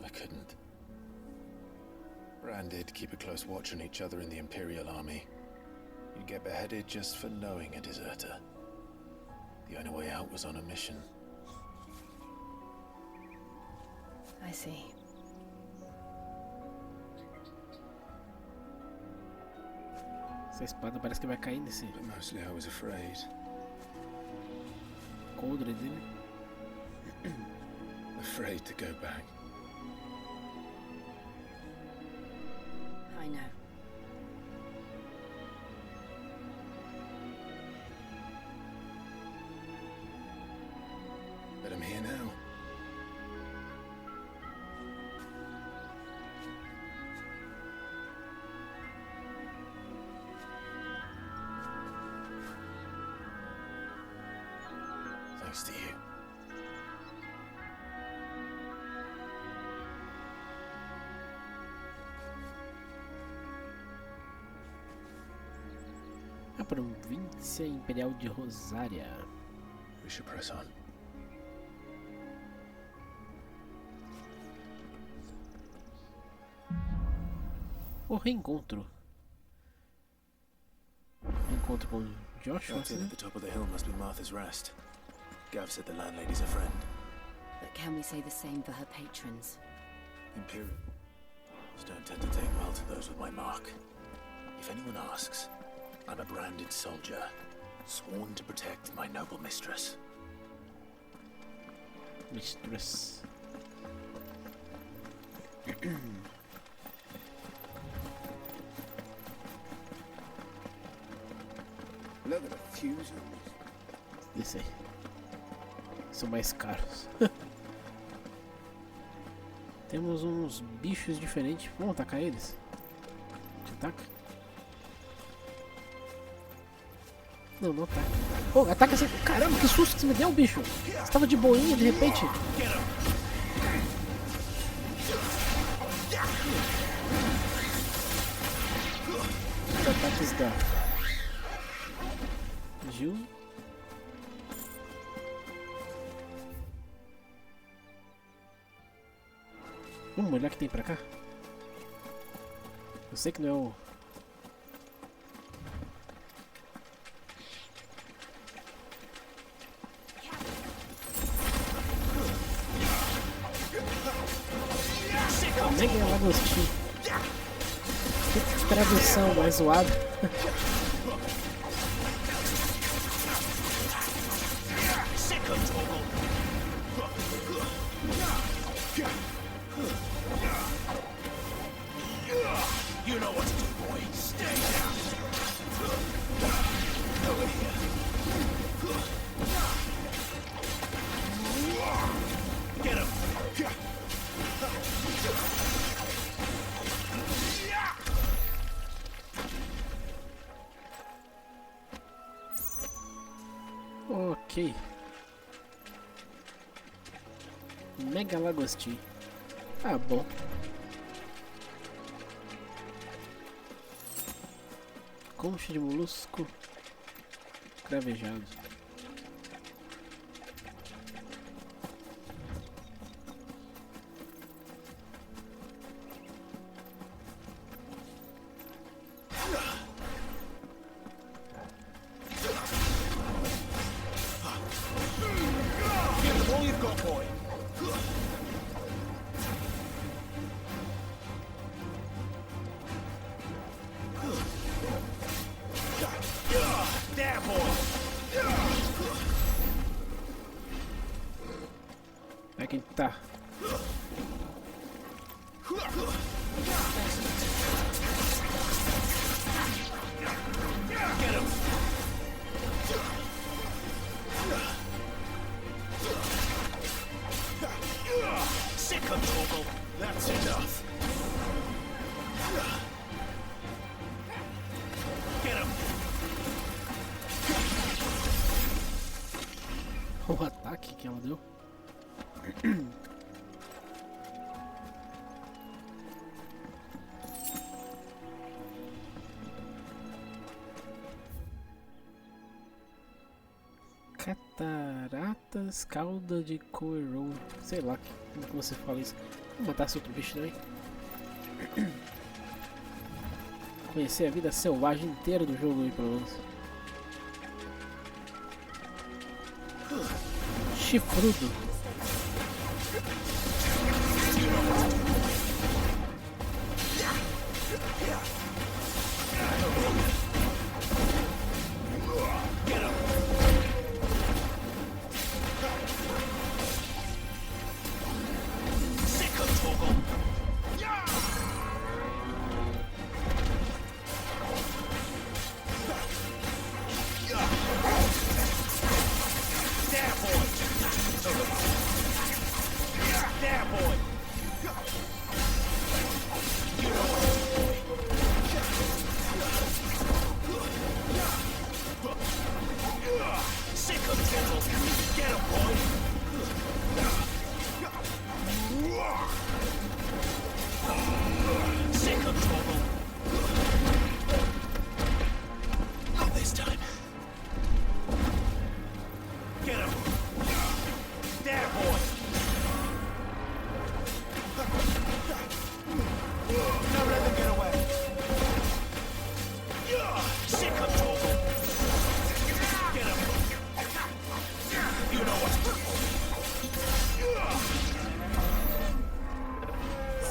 I couldn't. Bran did keep a close watch on each other in the Imperial Army. You'd get beheaded just for knowing a deserter. The only way out was on a mission. I see. Essa espada parece que vai cair nesse But mostly I was afraid. coldre dele. Afraid to go back. I know. But I'm here now. Thanks to you. A província imperial de Rosaria. We should press on. O reencontro. Reencontro com Joshua. That inn at the top of the hill must be Martha's Rest. Gav said the landlady's a friend. But can we say the same for her patrons? Imperials don't tend to take well to those with my mark. If anyone asks, I'm a branded soldier, sworn to protect my noble mistress. Mistress. Look at the fuses. Desse aí. São mais caros. Temos uns bichos diferentes. Vamos atacar eles? Te ataca? Não, não ataca. Oh, ataca assim. Caramba, que susto que você me deu, bicho. Você tava de boinha de repente. Os ataques da Gil. Vamos olhar o que tem pra cá. Eu sei que não é o... Mega lagostinho. Que tradução mais zoada. You know what to do, boy. Stay down. Over here. Get him. Ok. Mega lagostinho. Ah, bom. Concha de molusco cravejado. Give them all you've got, boy. There, boy. Vai quem tá. Get him! O ataque que ela deu. Cataratas, cauda de Coerol. Sei lá como que você fala isso. Vou matar esse outro bicho também. Conhecer a vida selvagem inteira do jogo aí, pelo menos. Chifrudo.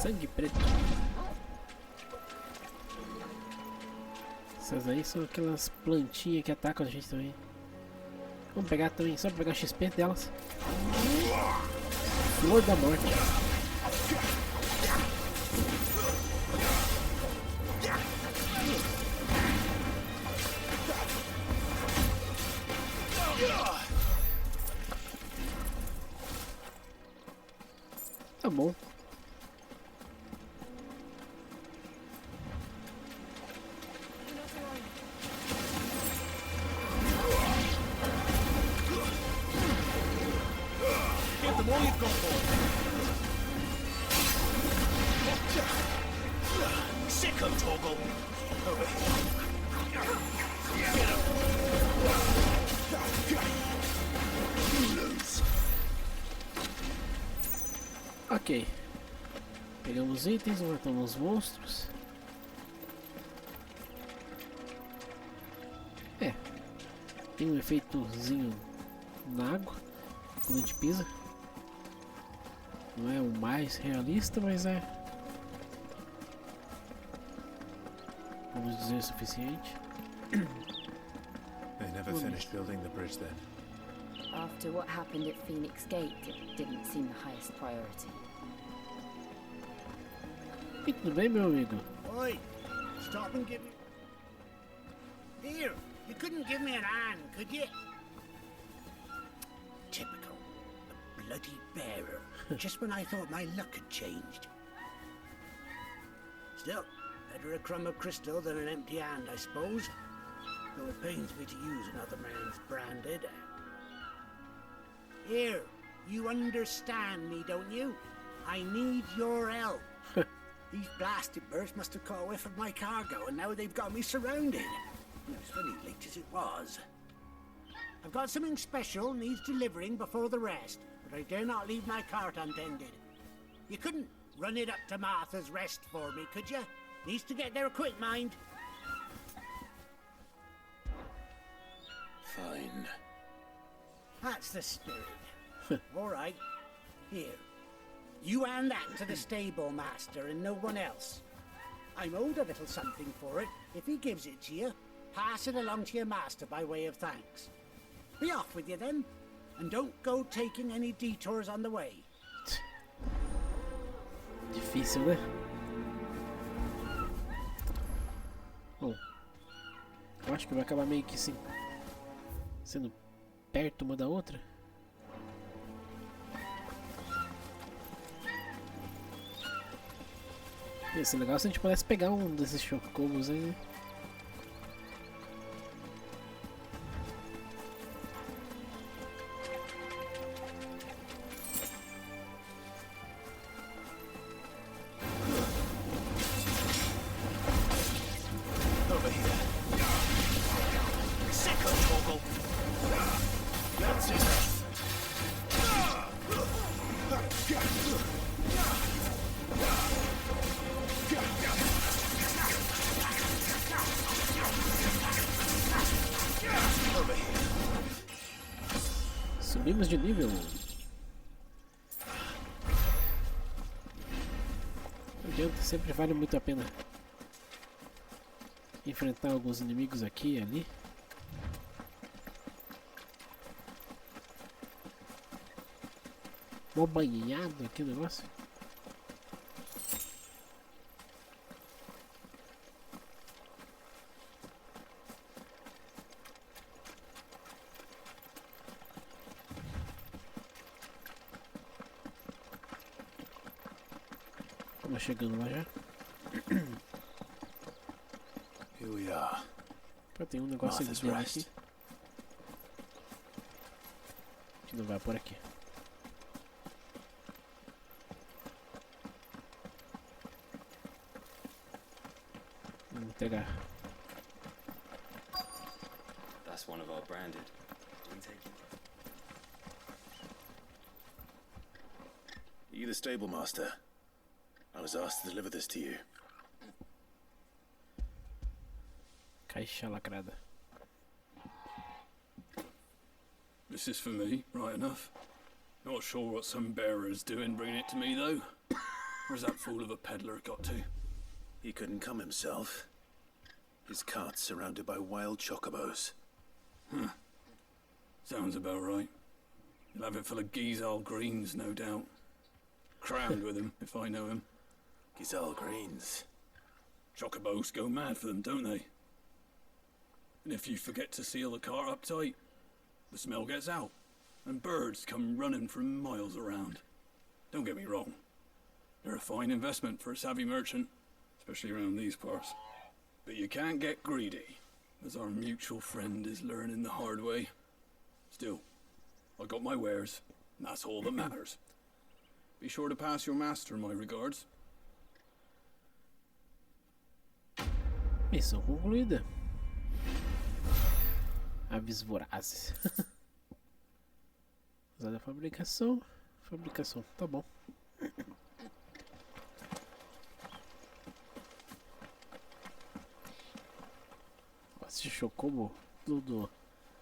Sangue preto. Essas aí são aquelas plantinhas que atacam a gente também. Vamos pegar também, só pra pegar XP delas. Flor da morte. Tá bom. Ok. Pegamos itens, matamos os monstros. É. Tem um efeitozinho na água quando a gente pisa. Não é o mais realista, mas é, vamos dizer, o suficiente. They never finished building the bridge then. After what happened at Phoenix Gate, it didn't seem the highest priority. E tudo bem, meu amigo? Oi, stop and give me... Here, you couldn't give me an hand, could you? Typical. A bloody bearer. Just when I thought my luck had changed. Still, better a crumb of crystal than an empty hand, I suppose. Though it pains me to use another man's branded. Here, you understand me, don't you? I need your help. These blasted birds must have caught a whiff of my cargo, and now they've got me surrounded. It was funny, late as it was. I've got something special needs delivering before the rest, but I dare not leave my cart untended. You couldn't run it up to Martha's Rest for me, could you? Needs to get there quick, mind. Fine. That's the spirit. All right. Here. You hand that to the stable master and no one else. I'm owed a little something for it. If he gives it to you, pass it along to your master by way of thanks. Be off with you then, and don't go taking any detours on the way. Difícil, né? Bom, eu acho que vai acabar meio que assim, sendo perto uma da outra. Ia ser legal se a gente pudesse pegar um desses chocobos aí, né? Subimos de nível. Não adianta, sempre vale muito a pena enfrentar alguns inimigos aqui e ali. Mó banhado aqui o negócio. Estamos chegando lá já. Here we are. Pô, tem um negócio aqui. A gente não vai por aqui. Vamos pegar. That's one of our branded. We take it. Are you the stable master? I was asked to deliver this to you. Caixa lacrada. This is for me, right enough. Not sure what some bearer's doing bringing it to me, though. Where's that fool of a peddler got to? He couldn't come himself. His cart's surrounded by wild chocobos. Huh. Sounds about right. He'll have it full of Gizal greens, no doubt. Crammed with him, if I know him. Gizal greens. Chocobos go mad for them, don't they? And if you forget to seal the cart up tight, the smell gets out, and birds come running from miles around. Don't get me wrong. They're a fine investment for a savvy merchant, especially around these parts. But you can't get greedy, as our mutual friend is learning the hard way. Still, I got my wares, and that's all that matters. Be sure to pass your master my regards. Missão concluída. Aves vorazes. Usada a fabricação. Fabricação, tá bom. Esse chocobo tudo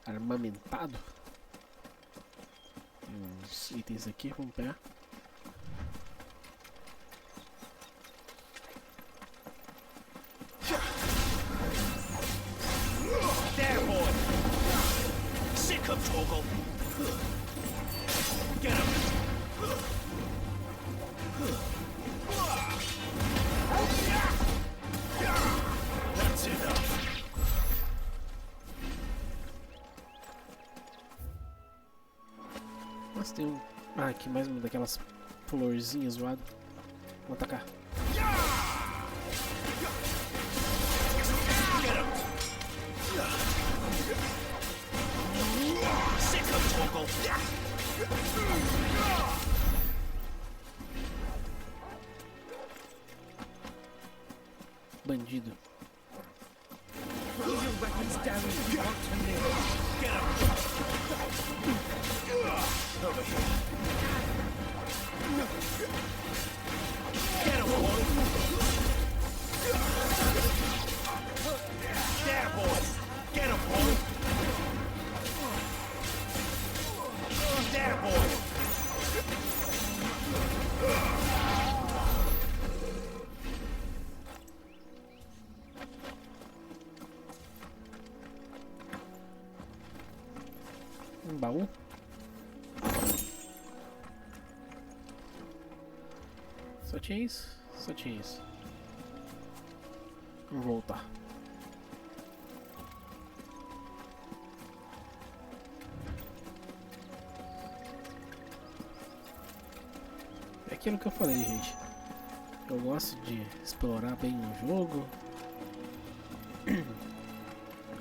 armamentado. Tem uns itens aqui, vamos pegar. There, boy! Sick of Jogo! Get him! That's enough! Nossa, tem um... Ah, aqui mais uma daquelas florzinhas zoadas. Vou atacar. Bandido. Over here. Get him, boy! There, boy! Get him, boy! There, boy! Um baú. Só tinha isso? Só tinha isso. Vamos voltar. É aquilo que eu falei, gente. Eu gosto de explorar bem o jogo.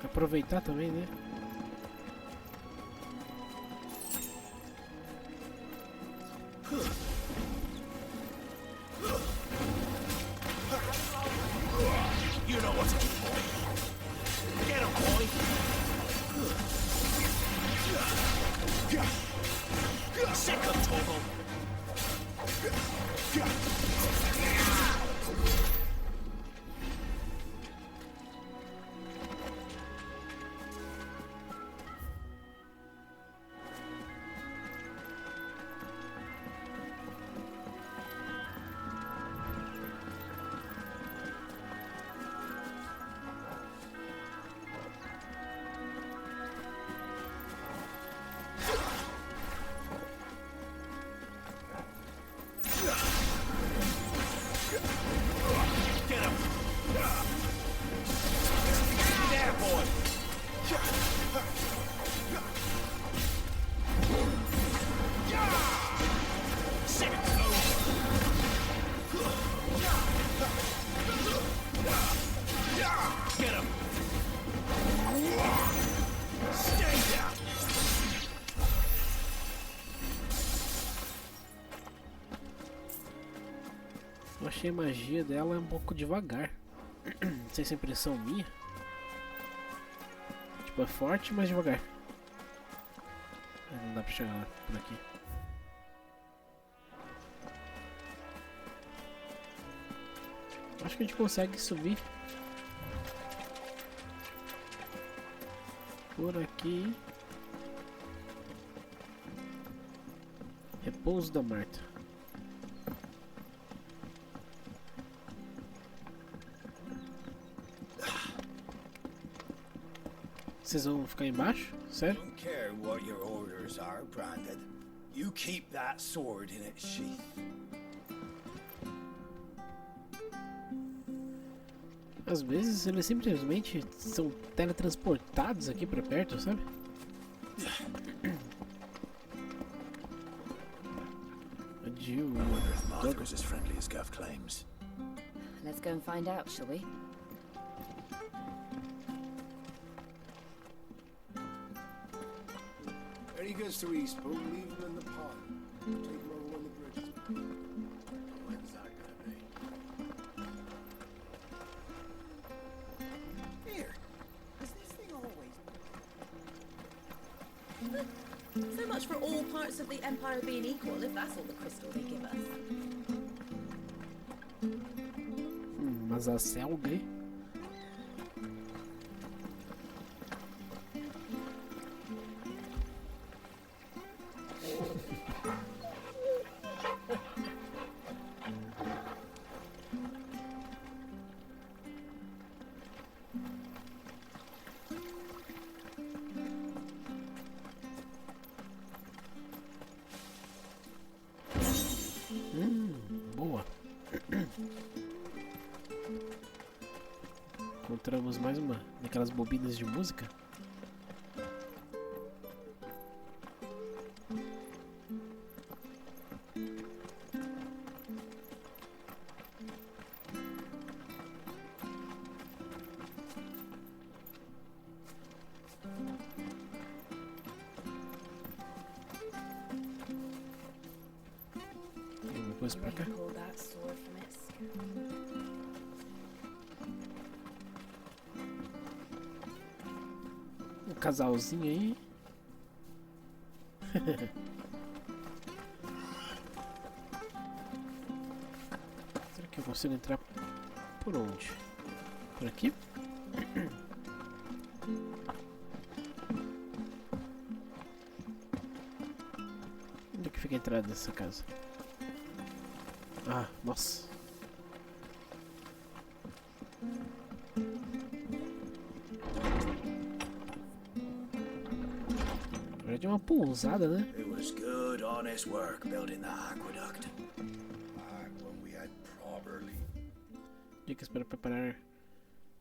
Aproveitar também, né? You know what to do, boy. Get him, boy. Sick of Togo. Eu achei a magia dela um pouco devagar. Não sei se é impressão minha. Tipo, é forte, mas devagar. Não dá pra chegar lá, por aqui. Acho que a gente consegue subir por aqui. Repouso da Marta. Vocês vão ficar embaixo? Sério? Don't care what your orders are, Brandon. You keep that sword in its sheath. Às vezes eles simplesmente são teletransportados aqui pra perto, sabe? Adieu. I wonder if Martha is as friendly as Gav claims. Let's go and find out, shall we? Any goods to Eastbourne, leave them in the pond. Take them over when the bridge is built. When's that gonna be? Here. Has this thing always... So much for all parts of the Empire being equal, if that's all the crystal they give us. Mas a selga aí. Boa. Encontramos mais uma daquelas bobinas de música. Tem uma coisa pra cá. Um casalzinho aí. Será que eu consigo entrar por onde? Por aqui? Onde é que fica a entrada dessa casa? Ah, nossa. De uma pousada, né? It was good, honest work building that aqueduct. Back when we had properly. Dicas para preparar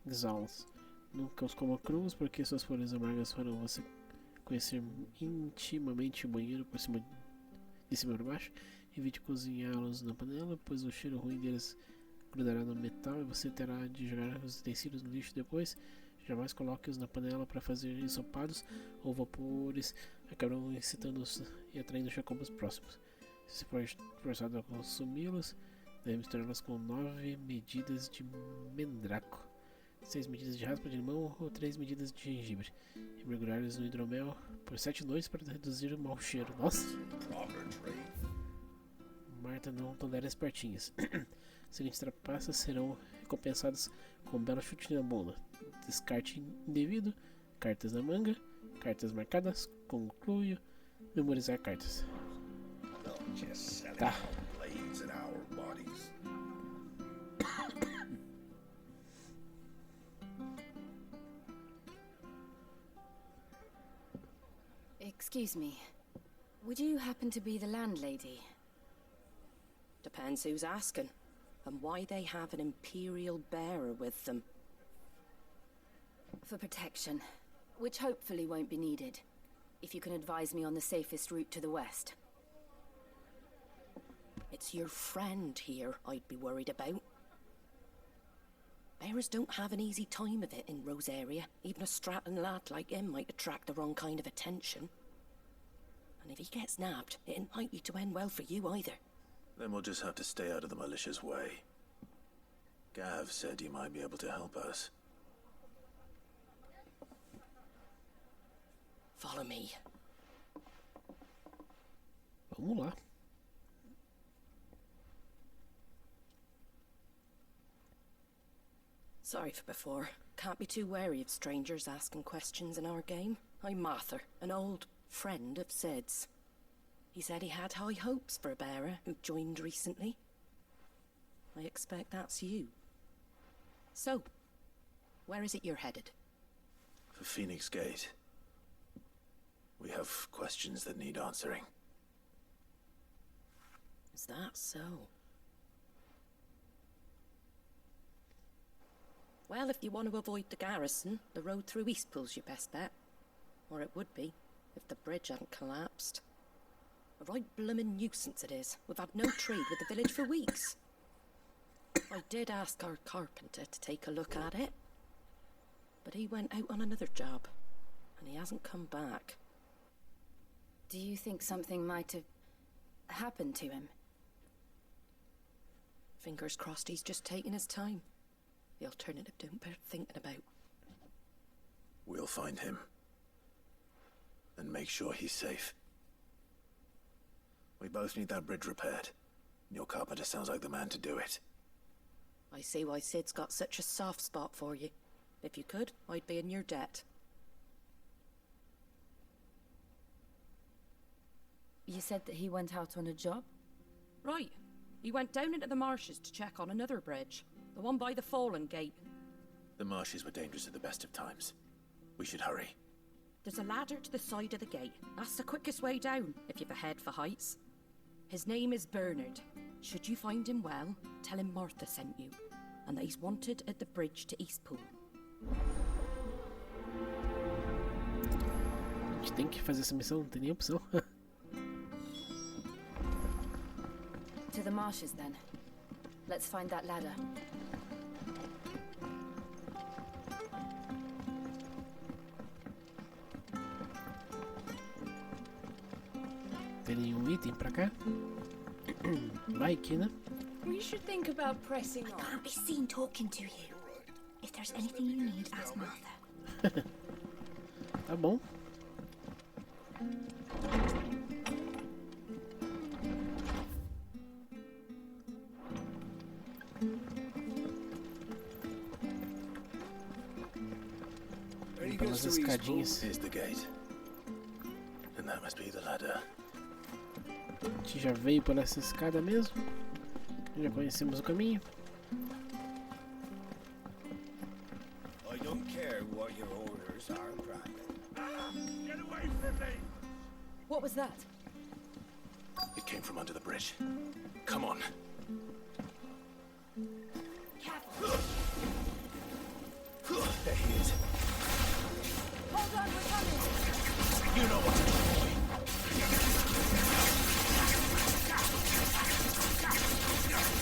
exalos. Nunca os coma crus, porque suas folhas amargas farão você conhecer intimamente o banheiro por cima, de cima para baixo. Evite cozinhá-los na panela, pois o cheiro ruim deles grudará no metal e você terá de jogar os utensílios no lixo depois. Jamais coloque-os na panela para fazer ensopados ou vapores, acabarão incitando-os e atraindo chacobas próximos. Se for forçado a consumi-los, deve misturá-los com 9 medidas de mendraco, 6 medidas de raspa de limão ou 3 medidas de gengibre, e mergulhar-los no hidromel por 7 noites para reduzir o mau cheiro. Nossa! Marta não tolera espertinhas. Seguintes trapaças serão recompensados com um belo chute na bunda. Descarte indevido, cartas na manga, cartas marcadas, concluio, memorizar cartas. Tá. Excuse me. Would you happen to be the landlady? Depends who's asking, and why they have an Imperial bearer with them. For protection, which hopefully won't be needed. If you can advise me on the safest route to the west. It's your friend here I'd be worried about. Bearers don't have an easy time of it in Rosaria. Even a Stratton lad like him might attract the wrong kind of attention. And if he gets nabbed, it ain't likely to end well for you either. Then we'll just have to stay out of the malicious way. Gav said you might be able to help us. Follow me. Vamos lá. Sorry for before. Can't be too wary of strangers asking questions in our game. I'm Martha, an old friend of Sid's. He said he had high hopes for a bearer who joined recently. I expect that's you. So, where is it you're headed? For Phoenix Gate. We have questions that need answering. Is that so? Well, if you want to avoid the garrison, the road through Eastpool's your best bet. Or it would be, if the bridge hadn't collapsed. A right bloomin' nuisance it is. We've had no trade with the village for weeks. I did ask our carpenter to take a look at it. But he went out on another job. And he hasn't come back. Do you think something might have happened to him? Fingers crossed he's just taking his time. The alternative don't bear thinking about. We'll find him. And make sure he's safe. We both need that bridge repaired. Your carpenter sounds like the man to do it. I see why Sid's got such a soft spot for you. If you could, I'd be in your debt. You said that he went out on a job? Right. He went down into the marshes to check on another bridge. The one by the Fallen Gate. The marshes were dangerous at the best of times. We should hurry. There's a ladder to the side of the gate. That's the quickest way down, if you've a head for heights. His name is Bernard. Should you find him well, tell him Martha sent you. And that he's wanted at the bridge to Eastpool. A gente tem que fazer essa missão, não tem nem opção. To the marshes then. Let's find that ladder. Tem nenhum item pra cá? Vai aqui, né? We should think about pressing on. I can't be seen talking to you. If there's anything you need, ask Martha. Tá bom. Pelas escadinhas. Here's the gate. And that must be the ladder. A gente já veio por essa escada mesmo. Já conhecemos o caminho. I don't care what your orders are, Brandon. Get away from me! What was that? It came from under the bridge. Come on. There he is. Hold on, we're coming! You know what to do.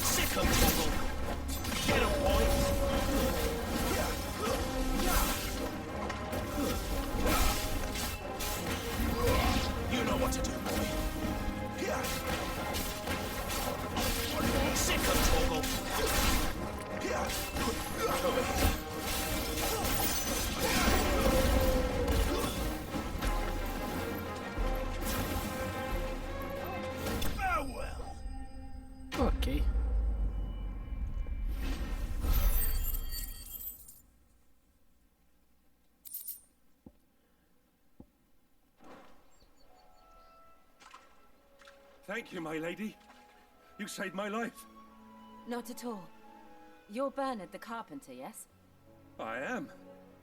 Sick of trouble. Thank you, my lady. You saved my life. Not at all. You're Bernard the carpenter, yes? I am.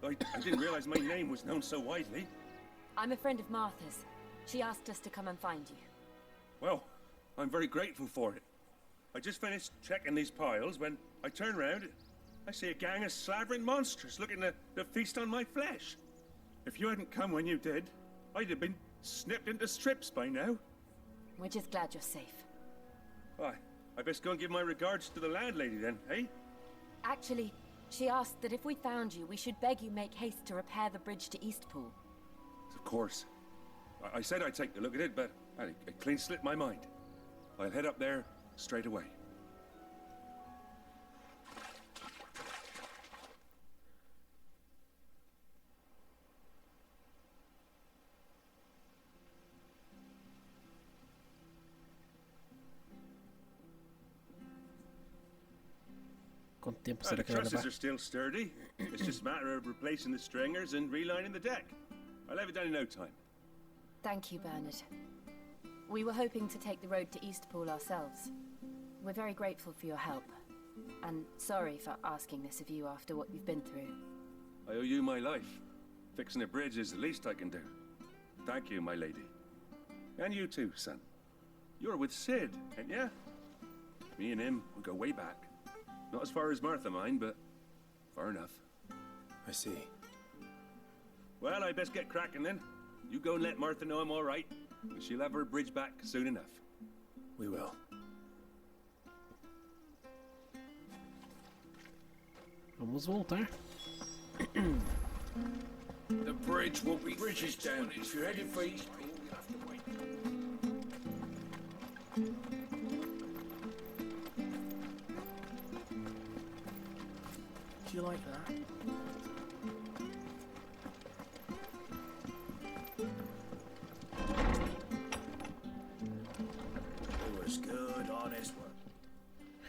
I didn't realize my name was known so widely. I'm a friend of Martha's. She asked us to come and find you. Well, I'm very grateful for it. I just finished checking these piles when I turn around. I see a gang of slavering monsters looking to feast on my flesh. If you hadn't come when you did, I'd have been snipped into strips by now. We're just glad you're safe. Why, I best go and give my regards to the landlady then, eh? Actually, she asked that if we found you, we should beg you make haste to repair the bridge to Eastpool. Of course. I said I'd take a look at it, but it clean slipped my mind. I'll head up there straight away. Quanto tempo The será que vai trusses levar? are still sturdy. It's just a matter of replacing the stringers and relining the deck. I'll have it done in no time. Thank you, Bernard. We were hoping to take the road to Eastpool ourselves. We're very grateful for your help. And sorry for asking this of you after what you've been through. I owe you my life. Fixing a bridge is the least I can do. Thank you, my lady. And you too, son. You're with Sid, ain't ya? Me and him, we go way back. Not as far as Martha, mind, but far enough. I see. Well, I best get cracking then. You go and let Martha know I'm all right, and she'll have her bridge back soon enough. We will. Vamos voltar. The bridge will be bridges down. If you're headed for Eastpool, you'll have to wait. Do you like that? It was good, honest work.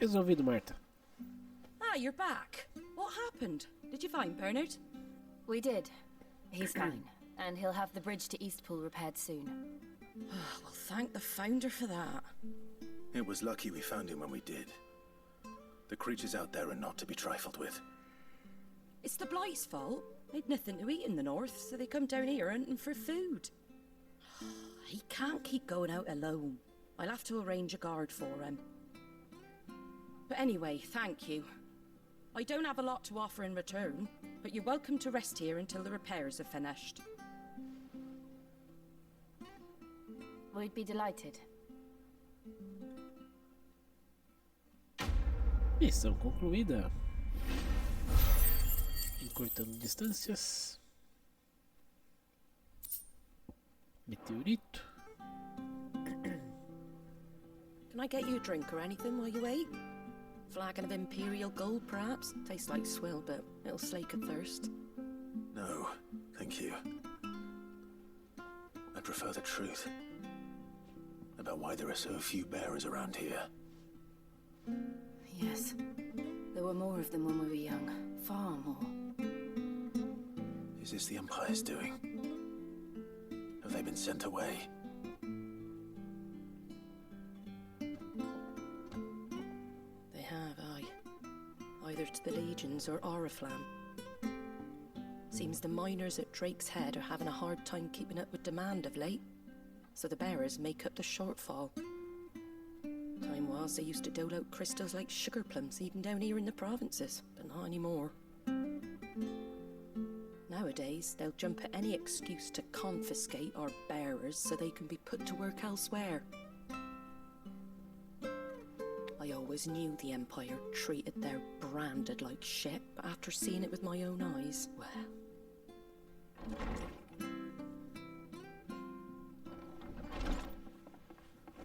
Resolvido, Marta. Ah, you're back. What happened? Did you find Bernard? We did. He's fine. And he'll have the bridge to Eastpool repaired soon. Well, thank the founder for that. It was lucky we found him when we did. The creatures out there are not to be trifled with. It's the Blight's fault. They'd nothing to eat in the north, so they come down here hunting for food. He can't keep going out alone. I'll have to arrange a guard for him. But anyway, thank you. I don't have a lot to offer in return, but you're welcome to rest here until the repairs are finished. We'd be delighted. Missão concluída. Encurtando distâncias. Meteorito. Can I get you a drink or anything while you wait? Flagon of Imperial Gold, perhaps? Tastes like swill, but it'll slake a thirst. No, thank you. I prefer the truth. About why there are so few bearers around here. Yes. There were more of them when we were young. Far more. Is this the Empire's doing? Have they been sent away? They have, aye. Either to the Legions or Oriflamme. Seems the miners at Drake's Head are having a hard time keeping up with demand of late, so the bearers make up the shortfall. Time was they used to dole out crystals like sugar plums even down here in the provinces, but not anymore. Nowadays, they'll jump at any excuse to confiscate our bearers so they can be put to work elsewhere. I always knew the Empire treated their branded like shit, but after seeing it with my own eyes, well...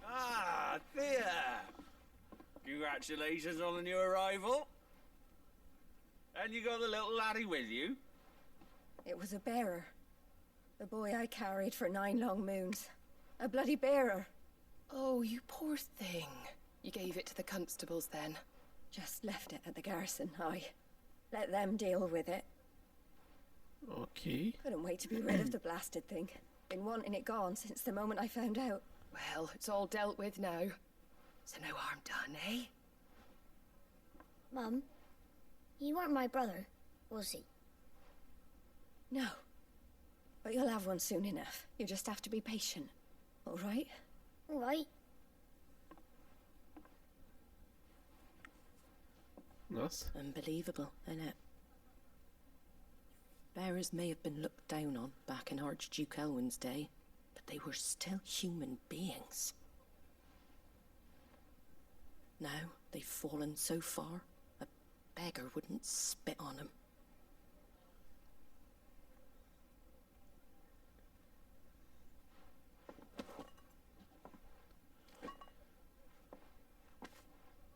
Ah, Thea! Congratulations on the new arrival. And you got the little laddie with you? It was a bearer. The boy I carried for 9 long moons. A bloody bearer. Oh, you poor thing. You gave it to the constables then? Just left it at the garrison, I. Let them deal with it. Okay. Couldn't wait to be rid of the blasted thing. Been wanting it gone since the moment I found out. Well, it's all dealt with now. So no harm done, eh? Mum, you weren't my brother, was he? No. But you'll have one soon enough. You just have to be patient. All right? All right. Nossa. Unbelievable, innit? Bearers may have been looked down on back in Archduke Elwin's day, but they were still human beings. Now they've fallen so far, a beggar wouldn't spit on them.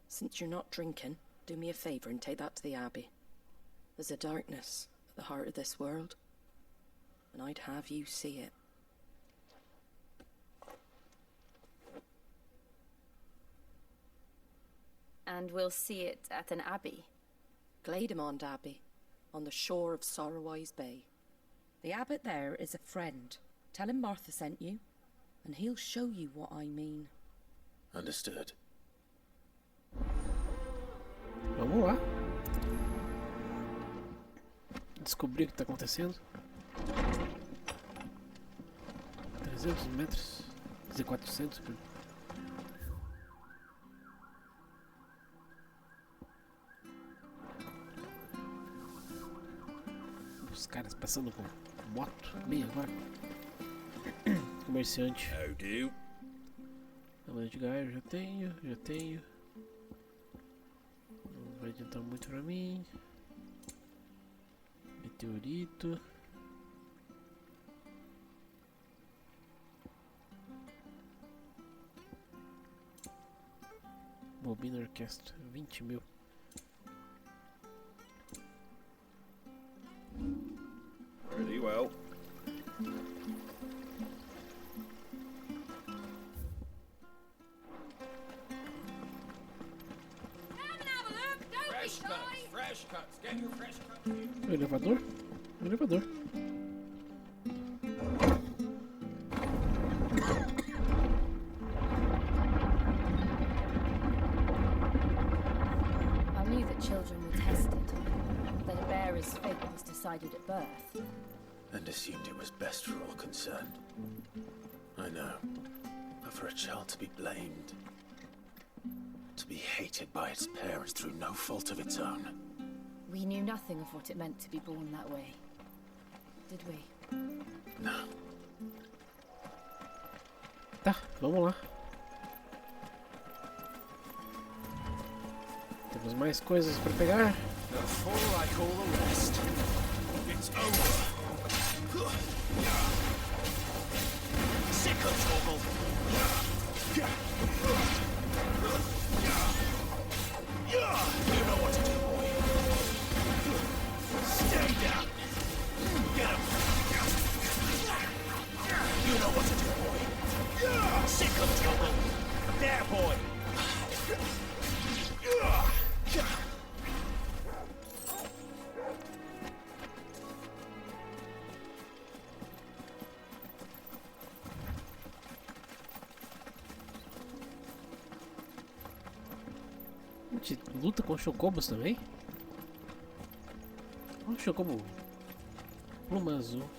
Since you're not drinking, do me a favour and take that to the Abbey. There's a darkness at the heart of this world, and I'd have you see it. And we'll see it at an abbey? Glademond Abbey, on the shore of Sorrowwise Bay. The abbot there is a friend. Tell him Martha sent you, and he'll show you what I mean. Understood. Vamos lá. Descobrir o que está acontecendo. 300 metros. Quer dizer, 400. Os caras passando com moto bem agora. Comerciante. Tamanho de Gaio, já tenho. Não vai adiantar muito pra mim. Meteorito. Bobina orquestra, 20 mil. Pretty well. Fresh cuts. Get your fresh cuts here. O elevador? O elevador. I knew that children were tested, that a bearer's fate was decided at birth. And assumed it was best for all concerned. I know. But for a child to be blamed, to be hated by its parents through no fault of its own. We knew nothing of what it meant to be born that way, did we? No. Tá, vamos lá. Temos mais coisas para pegar. Before I call the rest, it's over. Sick of trouble. You know what to do, boy. Stay down. Get him. You know what to do, boy. Sick of trouble. There, boy. A gente luta com chocobos também? Um chocobo. Pluma azul.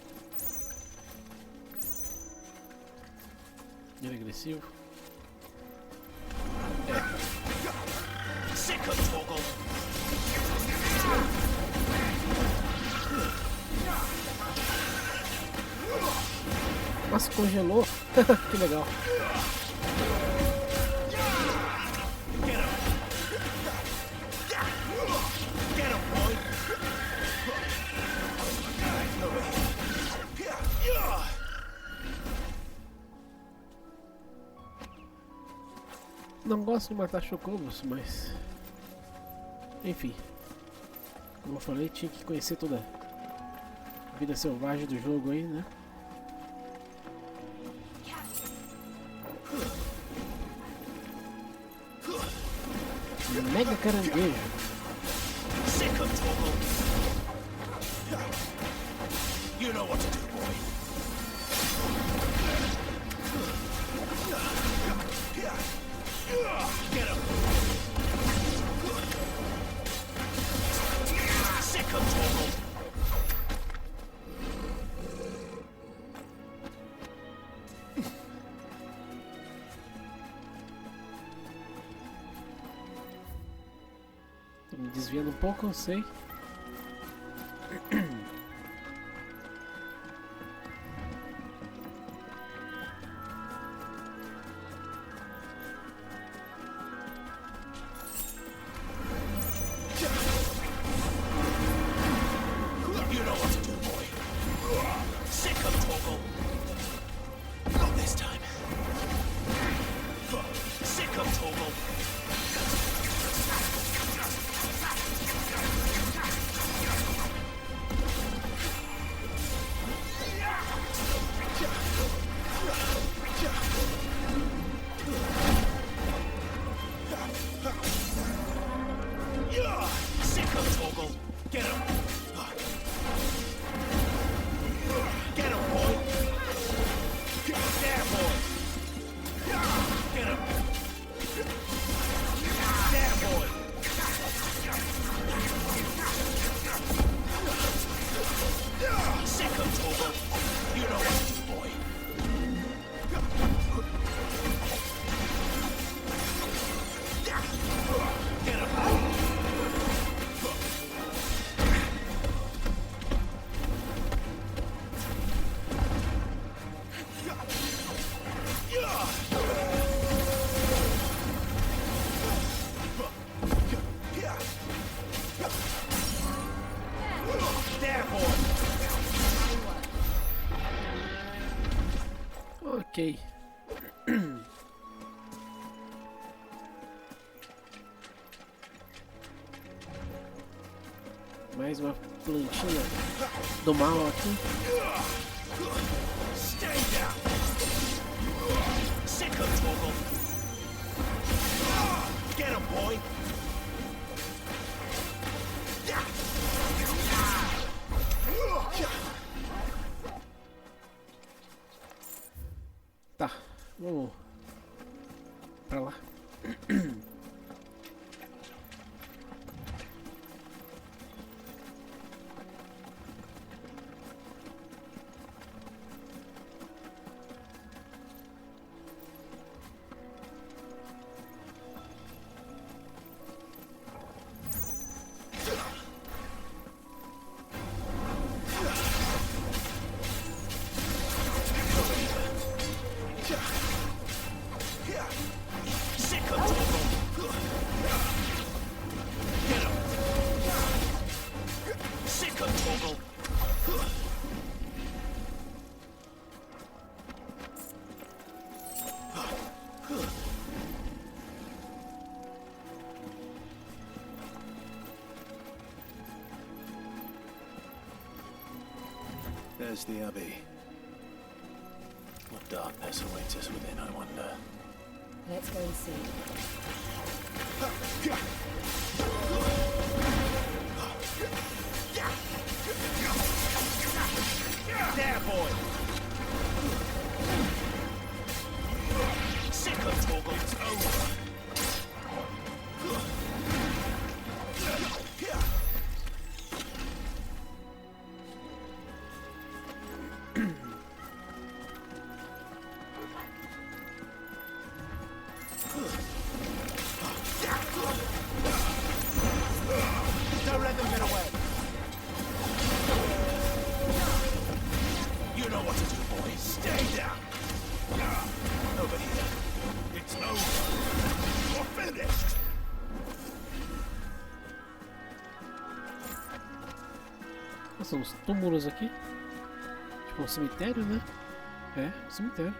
Ele é agressivo. Sick of trouble. Nossa, congelou. Que legal. Não gosto de matar chocobos, mas... Enfim. Como eu falei, tinha que conhecer toda a vida selvagem do jogo aí, né? Mega caranguejo. You know what to do, boy. desviando um pouco, sei. You know what to do, boy. Sick of Toggle. Not this time. Sick of Toggle. Sick of Toggle. Get him. Get him, boy. There, boy. Get him. There, boy. Sick of Toggle. You know what to do, boy. Get him. Ok. Mais uma plantinha do mal aqui. Stay down. Sick of Toggle. Get him, boy. Tá, vamos pra lá. Sick of Toggle. Get him. Sick of Toggle. There's the Abbey. What darkness awaits us within, I wonder. Let's go and see. There, boy. Sick of Toggle. It's over. Don't let them get away. You know what to do, boy. Stay down. Over here. It's over. You're finished. São uns túmulos aqui. Tipo um cemitério, né? É, um cemitério.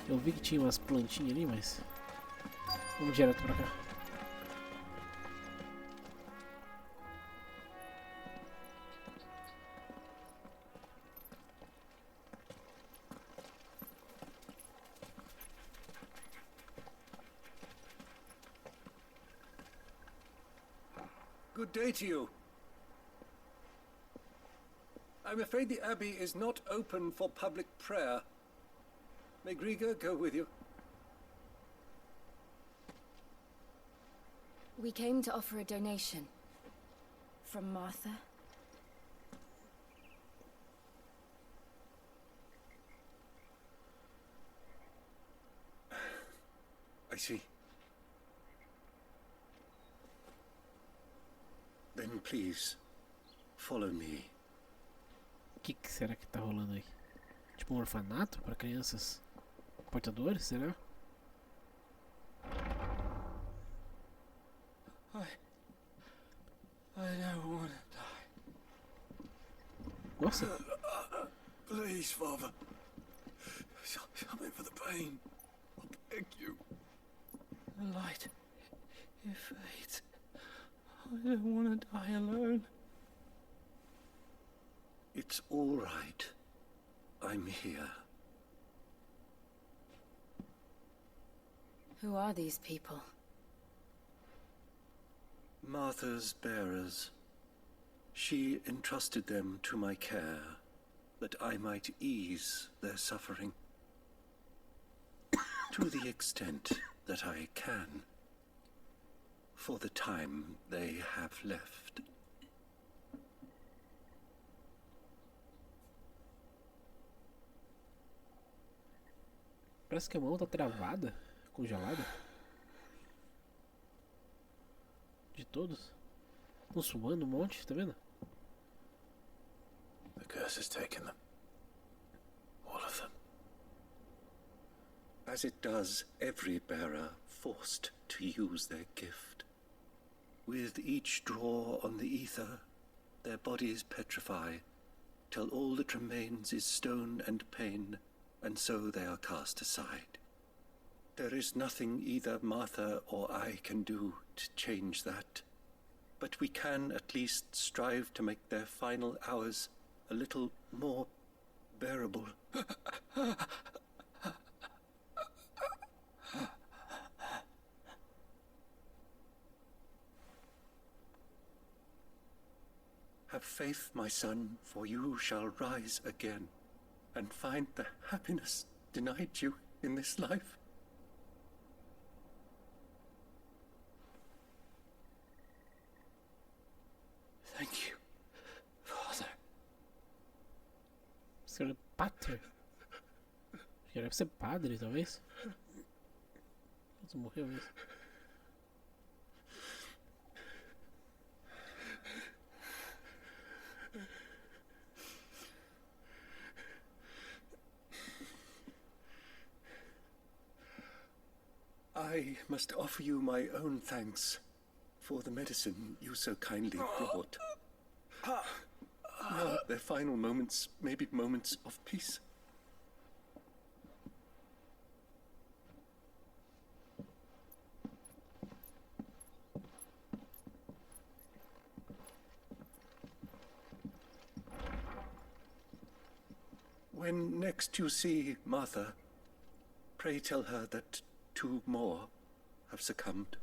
Eu vi que tinha umas plantinhas ali, mas vamos direto pra cá. Good day to you. I'm afraid the Abbey is not open for public prayer. May Griga go with you? We came to offer a donation. From Martha. see. Then please, follow me. O que será que tá rolando aí? Tipo um orfanato para crianças portadores, será? I don't want to die. Nossa. Please, Father. Something for the pain. I beg you. The light, it fades. I don't want to die alone. It's all right. I'm here. Who are these people? Martha's bearers. She entrusted them to my care, that I might ease their suffering. To the extent that I can, for the time they have left. Parece que a mão tá travada, congelada. De todos. Estão suando um monte, tá vendo? The curse has taken them. All of them. As it does every bearer forced to use their gift. With each draw on the ether, their bodies petrify, till all that remains is stone and pain, and so they are cast aside. There is nothing either Martha or I can do to change that, but we can at least strive to make their final hours a little more bearable. Have faith, my son, for you shall rise again, and find the happiness denied you in this life. Thank you, Father. Senhor Pater? Acho que deve ser padre, talvez. Mas morreu mesmo. I must offer you my own thanks for the medicine you so kindly brought. Now their final moments may be moments of peace. When next you see Martha, pray tell her that 2 more have succumbed.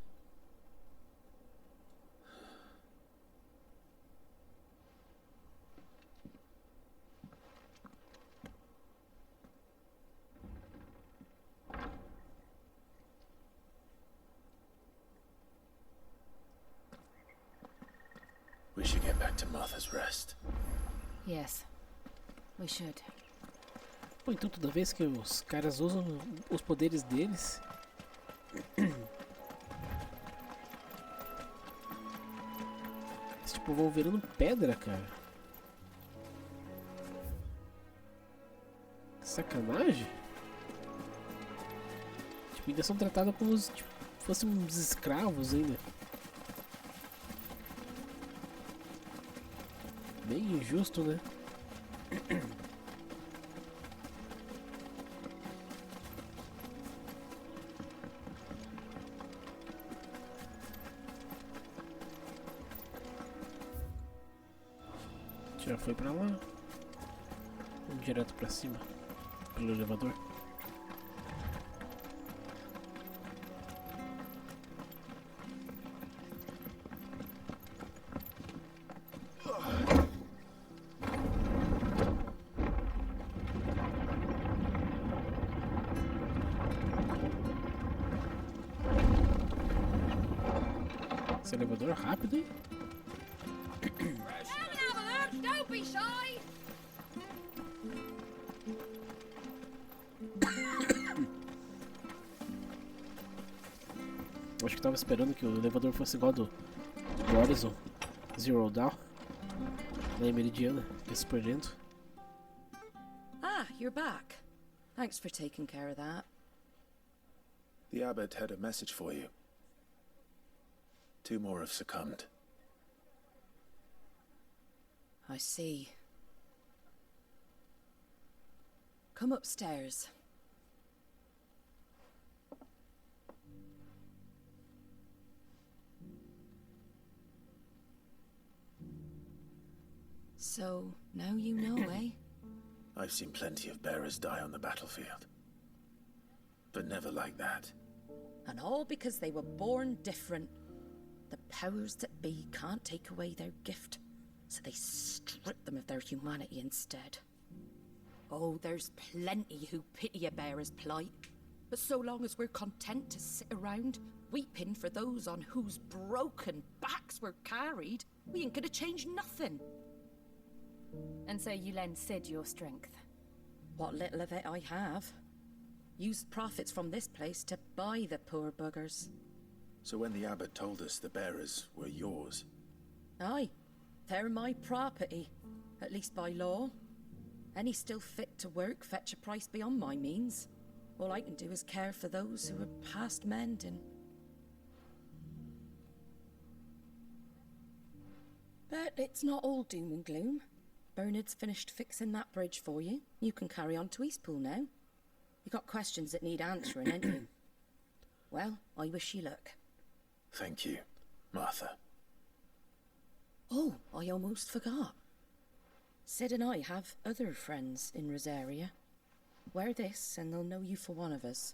We should get back to Martha's Rest. Yes, we should. Pô, então toda vez que os caras usam os poderes deles, eles tipo vão virando pedra, cara. Sacanagem. Tipo, ainda são tratados como se tipo, fossem uns escravos ainda. Bem injusto, né? Já foi pra lá. Vamos direto pra cima. Pelo elevador. Esse elevador é rápido, hein? Don't be shy! Acho que tava esperando que o elevador fosse igual do Horizon Zero Dawn. Lá em Meridiana, que é super lento. Ah, you're back. Thanks for taking care of that. The abbot had a message for you. 2 more have succumbed. I see. Come upstairs. So, now you know, eh? I've seen plenty of bearers die on the battlefield. But never like that. And all because they were born different. The powers that be can't take away their gift, so they strip them of their humanity instead. Oh, there's plenty who pity a bearer's plight. But so long as we're content to sit around, weeping for those on whose broken backs we're carried, we ain't gonna change nothing. And so you lend Sid your strength? What little of it I have. Used profits from this place to buy the poor buggers. So when the abbot told us the bearers were yours... Aye, they're my property, at least by law. Any still fit to work fetch a price beyond my means. All I can do is care for those who are past mending. But it's not all doom and gloom. Bernard's finished fixing that bridge for you. You can carry on to Eastpool now. You got questions that need answering, ain't you? Well, I wish you luck. Thank you, Martha. Oh, I almost forgot. Sid and I have other friends in Rosaria. Wear this and they'll know you for one of us.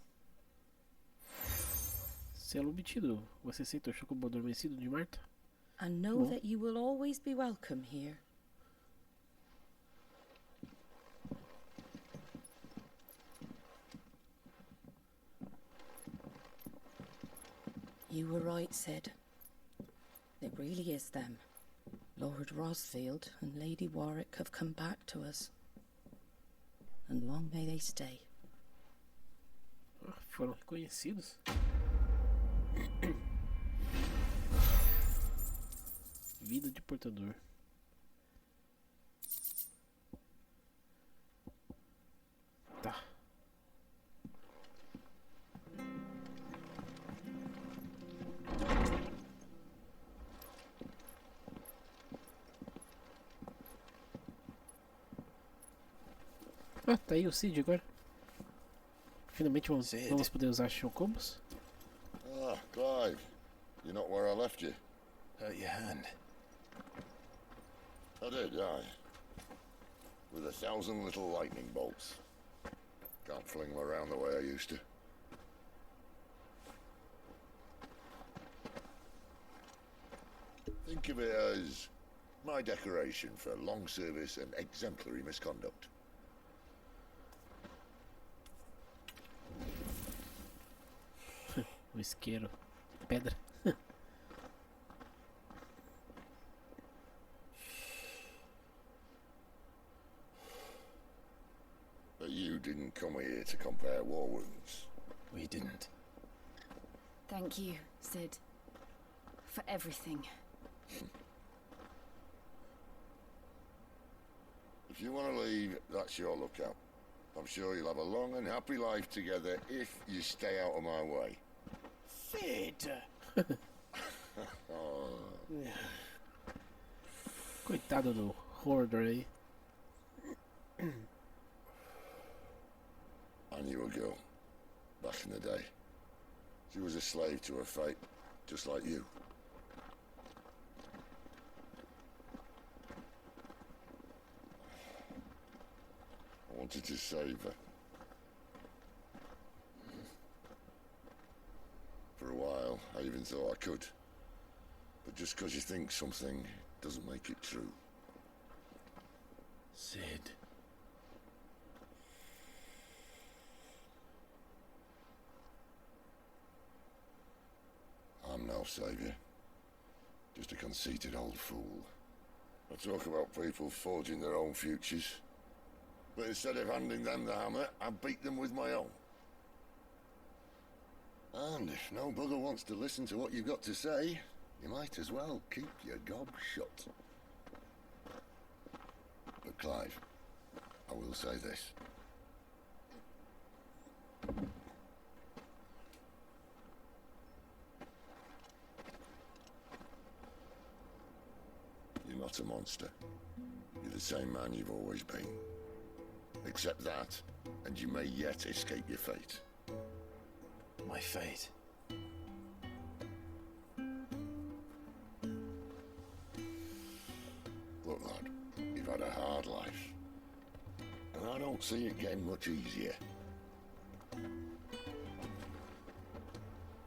Selo obtido. Você aceita o chocobo adormecido de Marta? And know that you will always be welcome here. You were right, Sid. It really is them. Lord Rosfield and Lady Warwick have come back to us. And long may they stay. Foram reconhecidos? Vida de portador. Tá. Ah, tá aí o Cid agora. Finalmente vamos poder usar chocobos. Ah, Clive. You're not where I left you. Hurt your hand. I did, aye. With 1,000 little lightning bolts. Can't fling them around the way I used to. Think of it as my decoration for long service and exemplary misconduct. O isqueiro. Pedra. But you didn't come here to compare war wounds. We didn't. Thank you, Sid. For everything. If you want to leave, that's your lookout. I'm sure you'll have a long and happy life together if you stay out of my way. Sid! Coitado do Hoarder aí. I knew a girl, back in the day. She was a slave to her fate, just like you. I wanted to save her. For a while, I even thought I could. But just because you think something doesn't make it true. Sid. I'm no savior. Just a conceited old fool. I talk about people forging their own futures. But instead of handing them the hammer, I beat them with my own. And if no bugger wants to listen to what you've got to say, you might as well keep your gob shut. But Clive, I will say this. You're not a monster. You're the same man you've always been. Accept that, and you may yet escape your fate. My fate. Look, lad, you've had a hard life. And I don't see it getting much easier.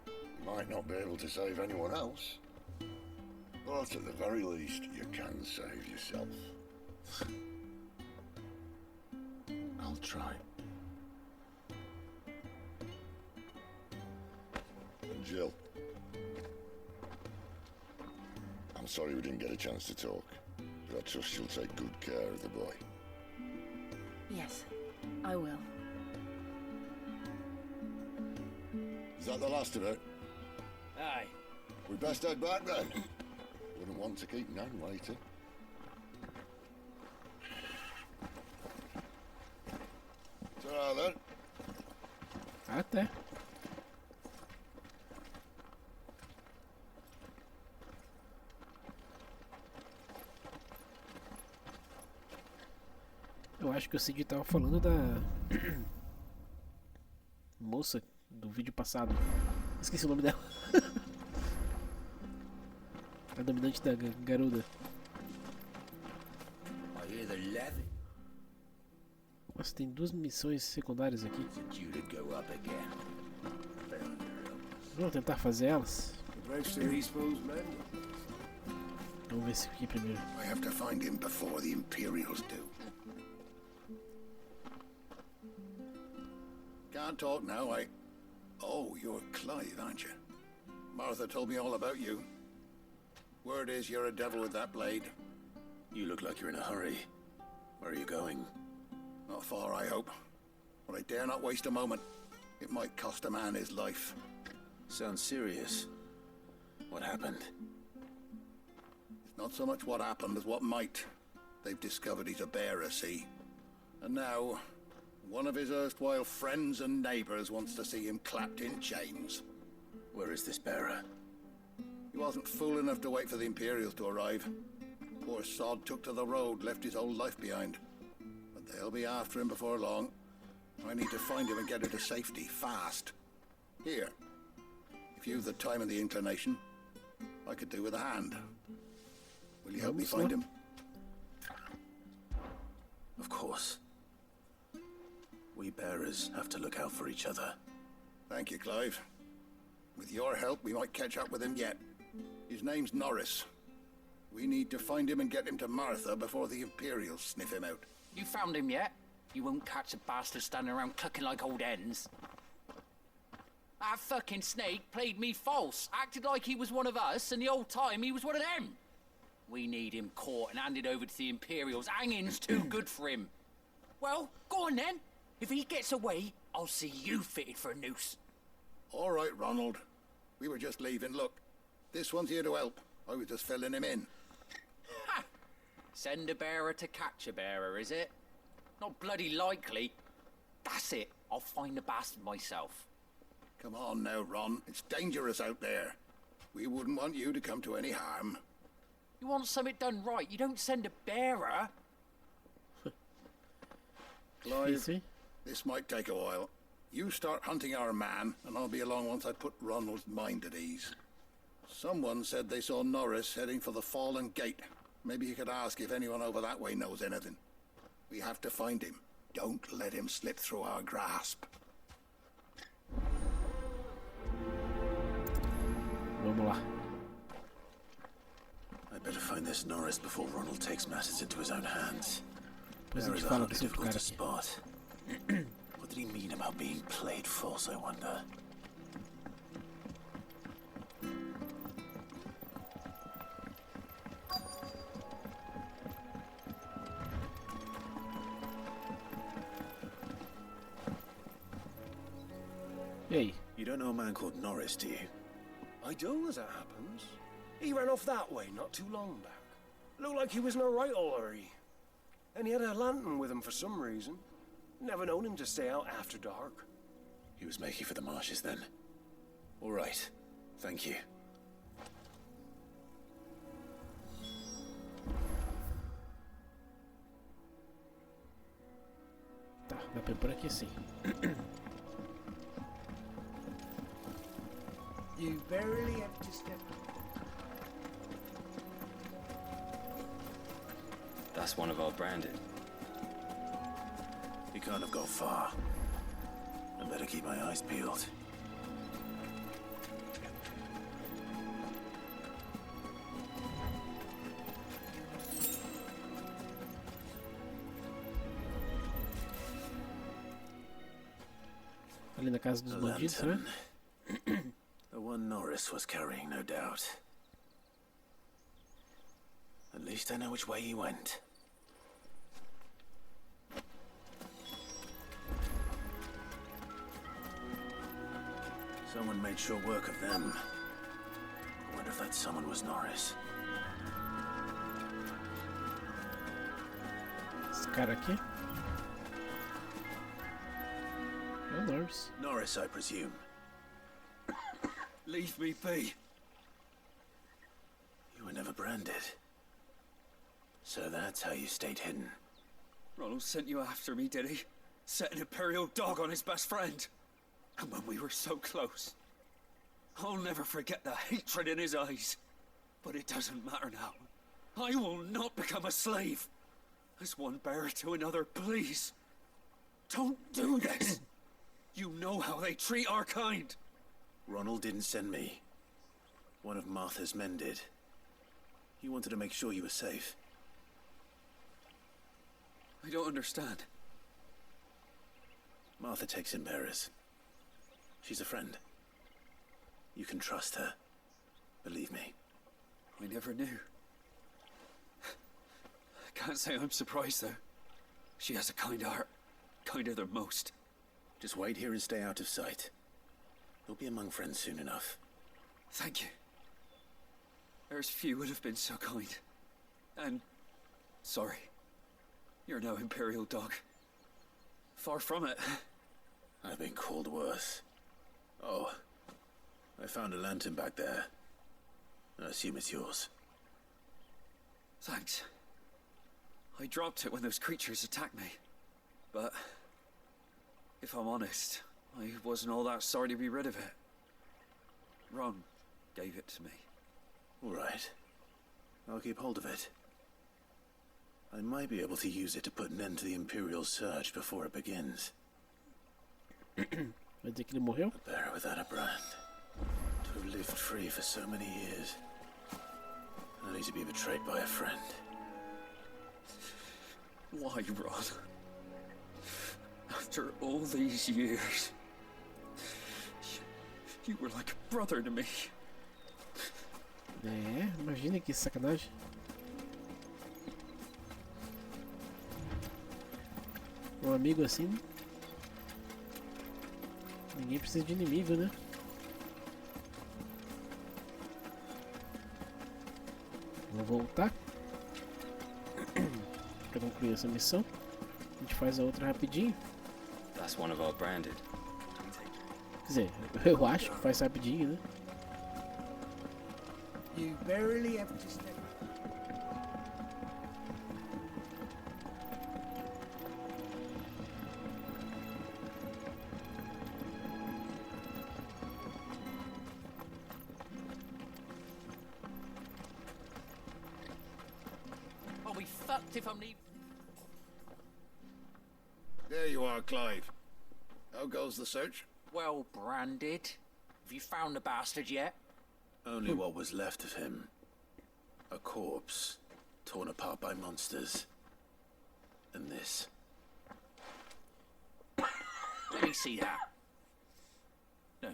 You might not be able to save anyone else, but at the very least, you can save yourself. I'll try. And Jill, I'm sorry we didn't get a chance to talk, but I trust you'll take good care of the boy. Yes, I will. Is that the last of it? Aye. We best head back then. Wouldn't want to keep Nan waiting. Ta-ra then. Até. Eu acho que o Cid tava falando da moça do vídeo passado. Esqueci o nome dela. A dominante da garuda. Nossa, tem duas missões secundárias aqui. Vamos tentar fazer elas? Vamos ver esse aqui primeiro. I have to find him before the Imperials do. Can't talk now, Oh, you're Clive, aren't you? Martha told me all about you. Word is you're a devil with that blade. You look like you're in a hurry. Where are you going? Not far, I hope. But I dare not waste a moment. It might cost a man his life. Sounds serious. What happened? It's not so much what happened as what might. They've discovered he's a bearer, see? And now, one of his erstwhile friends and neighbors wants to see him clapped in chains. Where is this bearer? He wasn't fool enough to wait for the Imperials to arrive. Poor sod took to the road, left his whole life behind. But they'll be after him before long. I need to find him and get him to safety, fast. Here, if you've the time and the inclination, I could do with a hand. Will you help me find him? Of course. We bearers have to look out for each other. Thank you, Clive. With your help, we might catch up with him yet. His name's Norris. We need to find him and get him to Martha before the Imperials sniff him out. You found him yet? You won't catch a bastard standing around clucking like old hens. That fucking snake played me false, acted like he was one of us, and the whole time he was one of them. We need him caught and handed over to the Imperials. Hanging's too good for him. Well, go on then. If he gets away, I'll see you fitted for a noose. All right, Ronald. We were just leaving. Look, this one's here to help. I was just filling him in. Ha! Send a bearer to catch a bearer, is it? Not bloody likely. That's it. I'll find the bastard myself. Come on now, Ron. It's dangerous out there. We wouldn't want you to come to any harm. You want something done right, you don't send a bearer. Clive, this might take a while. You start hunting our man, and I'll be along once I put Ronald's mind at ease. Someone said they saw Norris heading for the Fallen Gate. Maybe you could ask if anyone over that way knows anything. We have to find him. Don't let him slip through our grasp. Vamos lá. I better find this Norris before Ronald takes matters into his own hands. Pois a There gente is a fala hardly desse outro difficult cara to aqui. spot. What did he mean about being played false, I wonder? E aí? You don't know a man called Norris, do you? I do, as it happens. He ran off that way not too long back. Looked like he was in a right old hurry. And he had a lantern with him for some reason. Never known him to stay out after dark. He was making for the marshes then. All right. Thank you. Tá, dá pra ir por aqui sim. You barely have to step. That's one of our branded. He can't have gone far. I better keep my eyes peeled. Ali na casa dos bandidos, né? The one Norris was carrying, no doubt. At least I know which way he went. Someone made sure work of them. I wonder if that someone was Norris. Esse cara aqui é o Norris. Norris, I presume. Leave me be. You were never branded. So that's how you stayed hidden. Ronald sent you after me, did he? Set an Imperial dog on his best friend. And when we were so close, I'll never forget the hatred in his eyes. But it doesn't matter now. I will not become a slave. As one bearer to another, please. Don't do this. You know how they treat our kind. Ronald didn't send me. One of Martha's men did. He wanted to make sure you were safe. I don't understand. Martha takes in bearers. She's a friend. You can trust her. Believe me. I never knew. I can't say I'm surprised, though. She has a kind heart. Kinder than most. Just wait here and stay out of sight. You'll be among friends soon enough. Thank you. There's few would have been so kind. And sorry. You're no Imperial dog. Far from it. I've been called worse. Oh, I found a lantern back there. I assume it's yours. Thanks. I dropped it when those creatures attacked me. But if I'm honest, I wasn't all that sorry to be rid of it. Ron gave it to me. All right. I'll keep hold of it. I might be able to use it to put an end to the Imperial surge before it begins. Vai dizer que ele morreu? A bearer without a brand. To have lived free for so many years. Only to be betrayed by a friend. Why, Ron? After all these years, you were like a brother to me. É, imagina que sacanagem. Um amigo assim. Ninguém precisa de inimigo, né? Vou voltar para concluir essa missão. A gente faz a outra rapidinho. That's one of our branded. Quer dizer, eu acho que faz rapidinho, né? You barely have to step. I'll be fucked if I'm leaving. There you are, Clive. How goes the search? Well branded. Have you found the bastard yet? Only what was left of him. A corpse, torn apart by monsters. And this. Let me see that. No.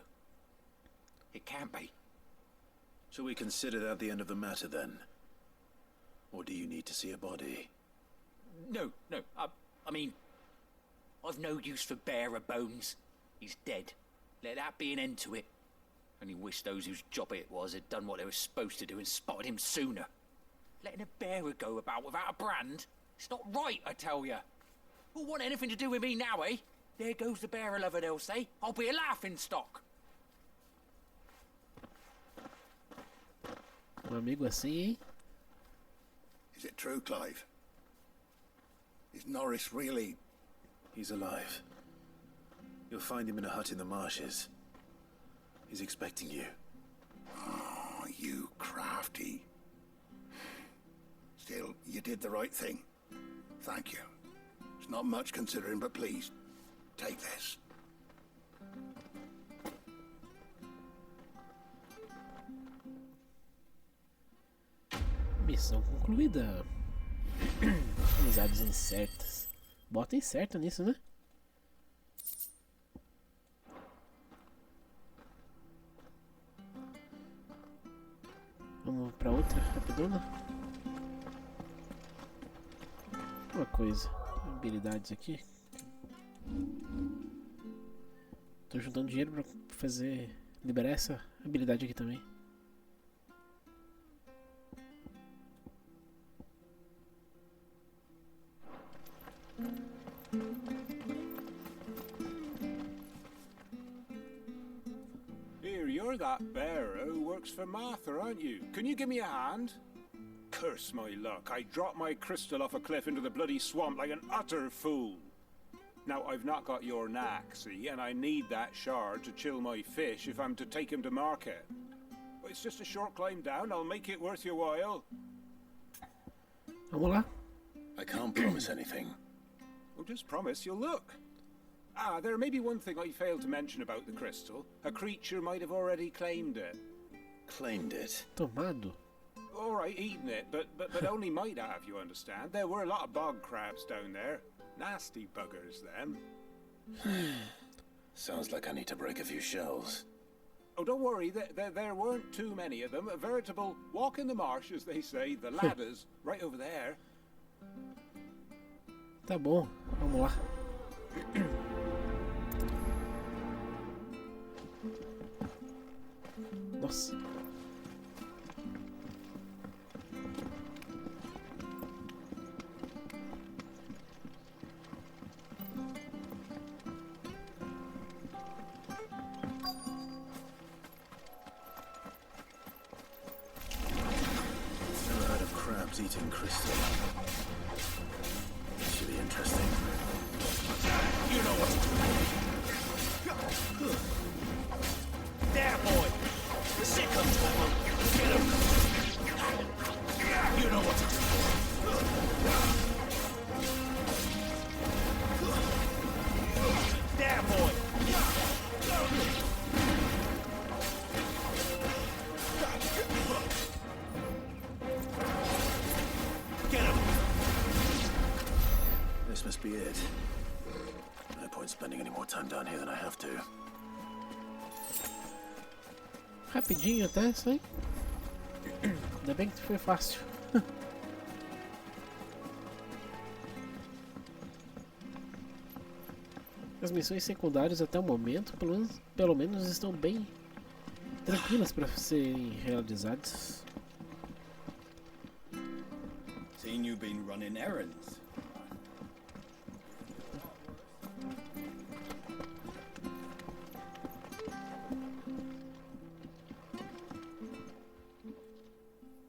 It can't be. Shall we consider that the end of the matter then? Or do you need to see a body? No. I mean, I've no use for bearer bones. He's dead. Let that be an end to it. Only wish those whose job it was had done what they were supposed to do and spotted him sooner. Letting a bearer go about without a brand? It's not right, I tell you. Who'll want anything to do with me now, eh? There goes the bearer lover, they'll say. I'll be a laughing stock. Amigo assim, hein? Is it true, Clive? Is Norris really... He's alive. You'll find him in a hut in the marshes. He's expecting you. Oh, you crafty. Still, you did the right thing. Thank you. It's not much considering, but please, take this. Missão concluída. Amizades incertas. Bota incerta nisso, né? Vamos pra outra, rapidona. Uma coisa. Habilidades aqui. Tô juntando dinheiro pra fazer... liberar essa habilidade aqui também. Here, you're that bearer who works for Martha, aren't you? Can you give me a hand? Curse my luck, I dropped my crystal off a cliff into the bloody swamp like an utter fool. Now, I've not got your knack, see, and I need that shard to chill my fish if I'm to take him to market. But it's just a short climb down, I'll make it worth your while. Vamos lá. I can't promise anything. Well, just promise you'll look. Ah, there may be one thing I failed to mention about the crystal. A creature might have already claimed it. Claimed it? Tomado. All right, eaten it, but only might have, you understand. There were a lot of bog crabs down there. Nasty buggers, them. Sounds like I need to break a few shells. Oh, don't worry, there weren't too many of them. A veritable walk in the marsh, as they say. The ladders, right over there. Tá bom, vamos lá. Nossa. Never heard of crabs eating crystal. Should be interesting. You know what to do. There, boy! Sick of trouble! Get him! You know what to do. There, boy! Get him! This must be it. No point spending any more time down here than I have to. Rapidinho até isso aí. Ainda bem que foi fácil. As missões secundárias até o momento, pelo menos estão bem tranquilas para serem realizadas. Seen you been running errands.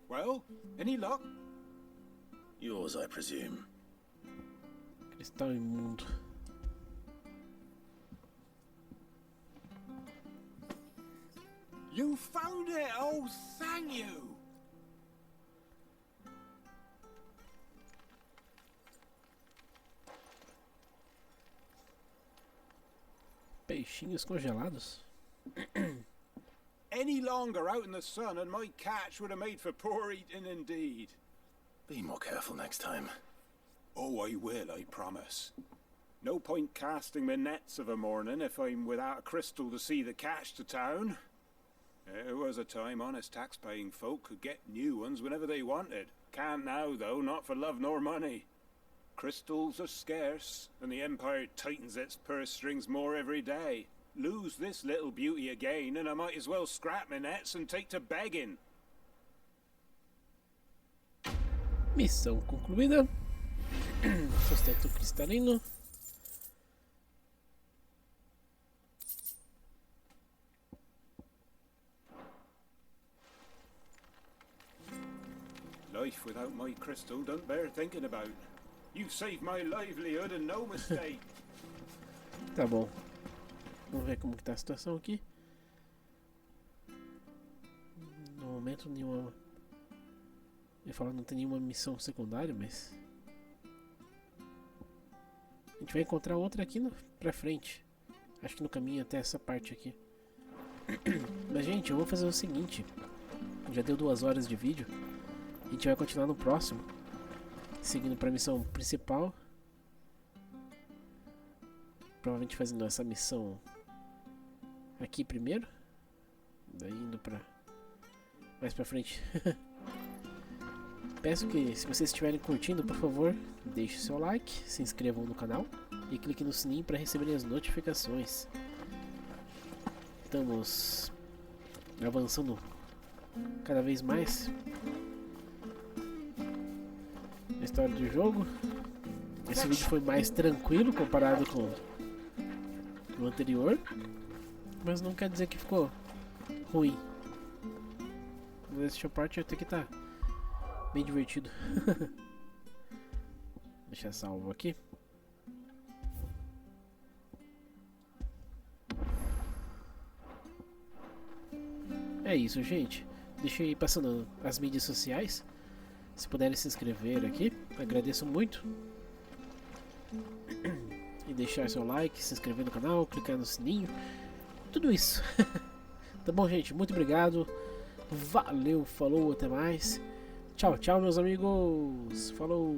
Well, any luck? Yours, I presume. Cristal imundo. You found it! Oh, thank you! Peixinhos congelados. Any longer out in the sun and my catch would have made for poor eating indeed. Be more careful next time. Oh, I will, I promise. No point casting my nets of a morning if I'm without a crystal to see the catch to town. There was a time honest tax-paying folk could get new ones whenever they wanted. Can't now, though, not for love nor money. Crystals are scarce, and the Empire tightens its purse strings more every day. Lose this little beauty again, and I might as well scrap my nets and take to begging. Missão concluída. Sustento cristalino. Life without my crystal don't bear thinking about. You saved my livelihood and no mistake. Tá bom. Vamos ver como que tá a situação aqui. No momento nenhuma. Eu ia falar não tem nenhuma missão secundária, mas a gente vai encontrar outra aqui pra frente. Acho que no caminho até essa parte aqui. Mas gente, eu vou fazer o seguinte. Já deu 2 horas de vídeo. A gente vai continuar no próximo, seguindo pra missão principal. Provavelmente fazendo essa missão aqui primeiro, daí indo pra mais pra frente. Peço que, se vocês estiverem curtindo, por favor, deixe seu like, se inscrevam no canal e clique no sininho para receberem as notificações. Estamos avançando cada vez mais na história do jogo. Esse vídeo foi mais tranquilo comparado com o anterior, mas não quer dizer que ficou ruim. Nessa parte até que tá bem divertido. Deixa salvo aqui. É isso, gente. Deixei passando as mídias sociais. Se puderem se inscrever aqui, agradeço muito. E deixar seu like, se inscrever no canal, clicar no sininho. Tudo isso. Tá bom, gente? Muito obrigado. Valeu, falou, até mais. Tchau, tchau, meus amigos. Falou.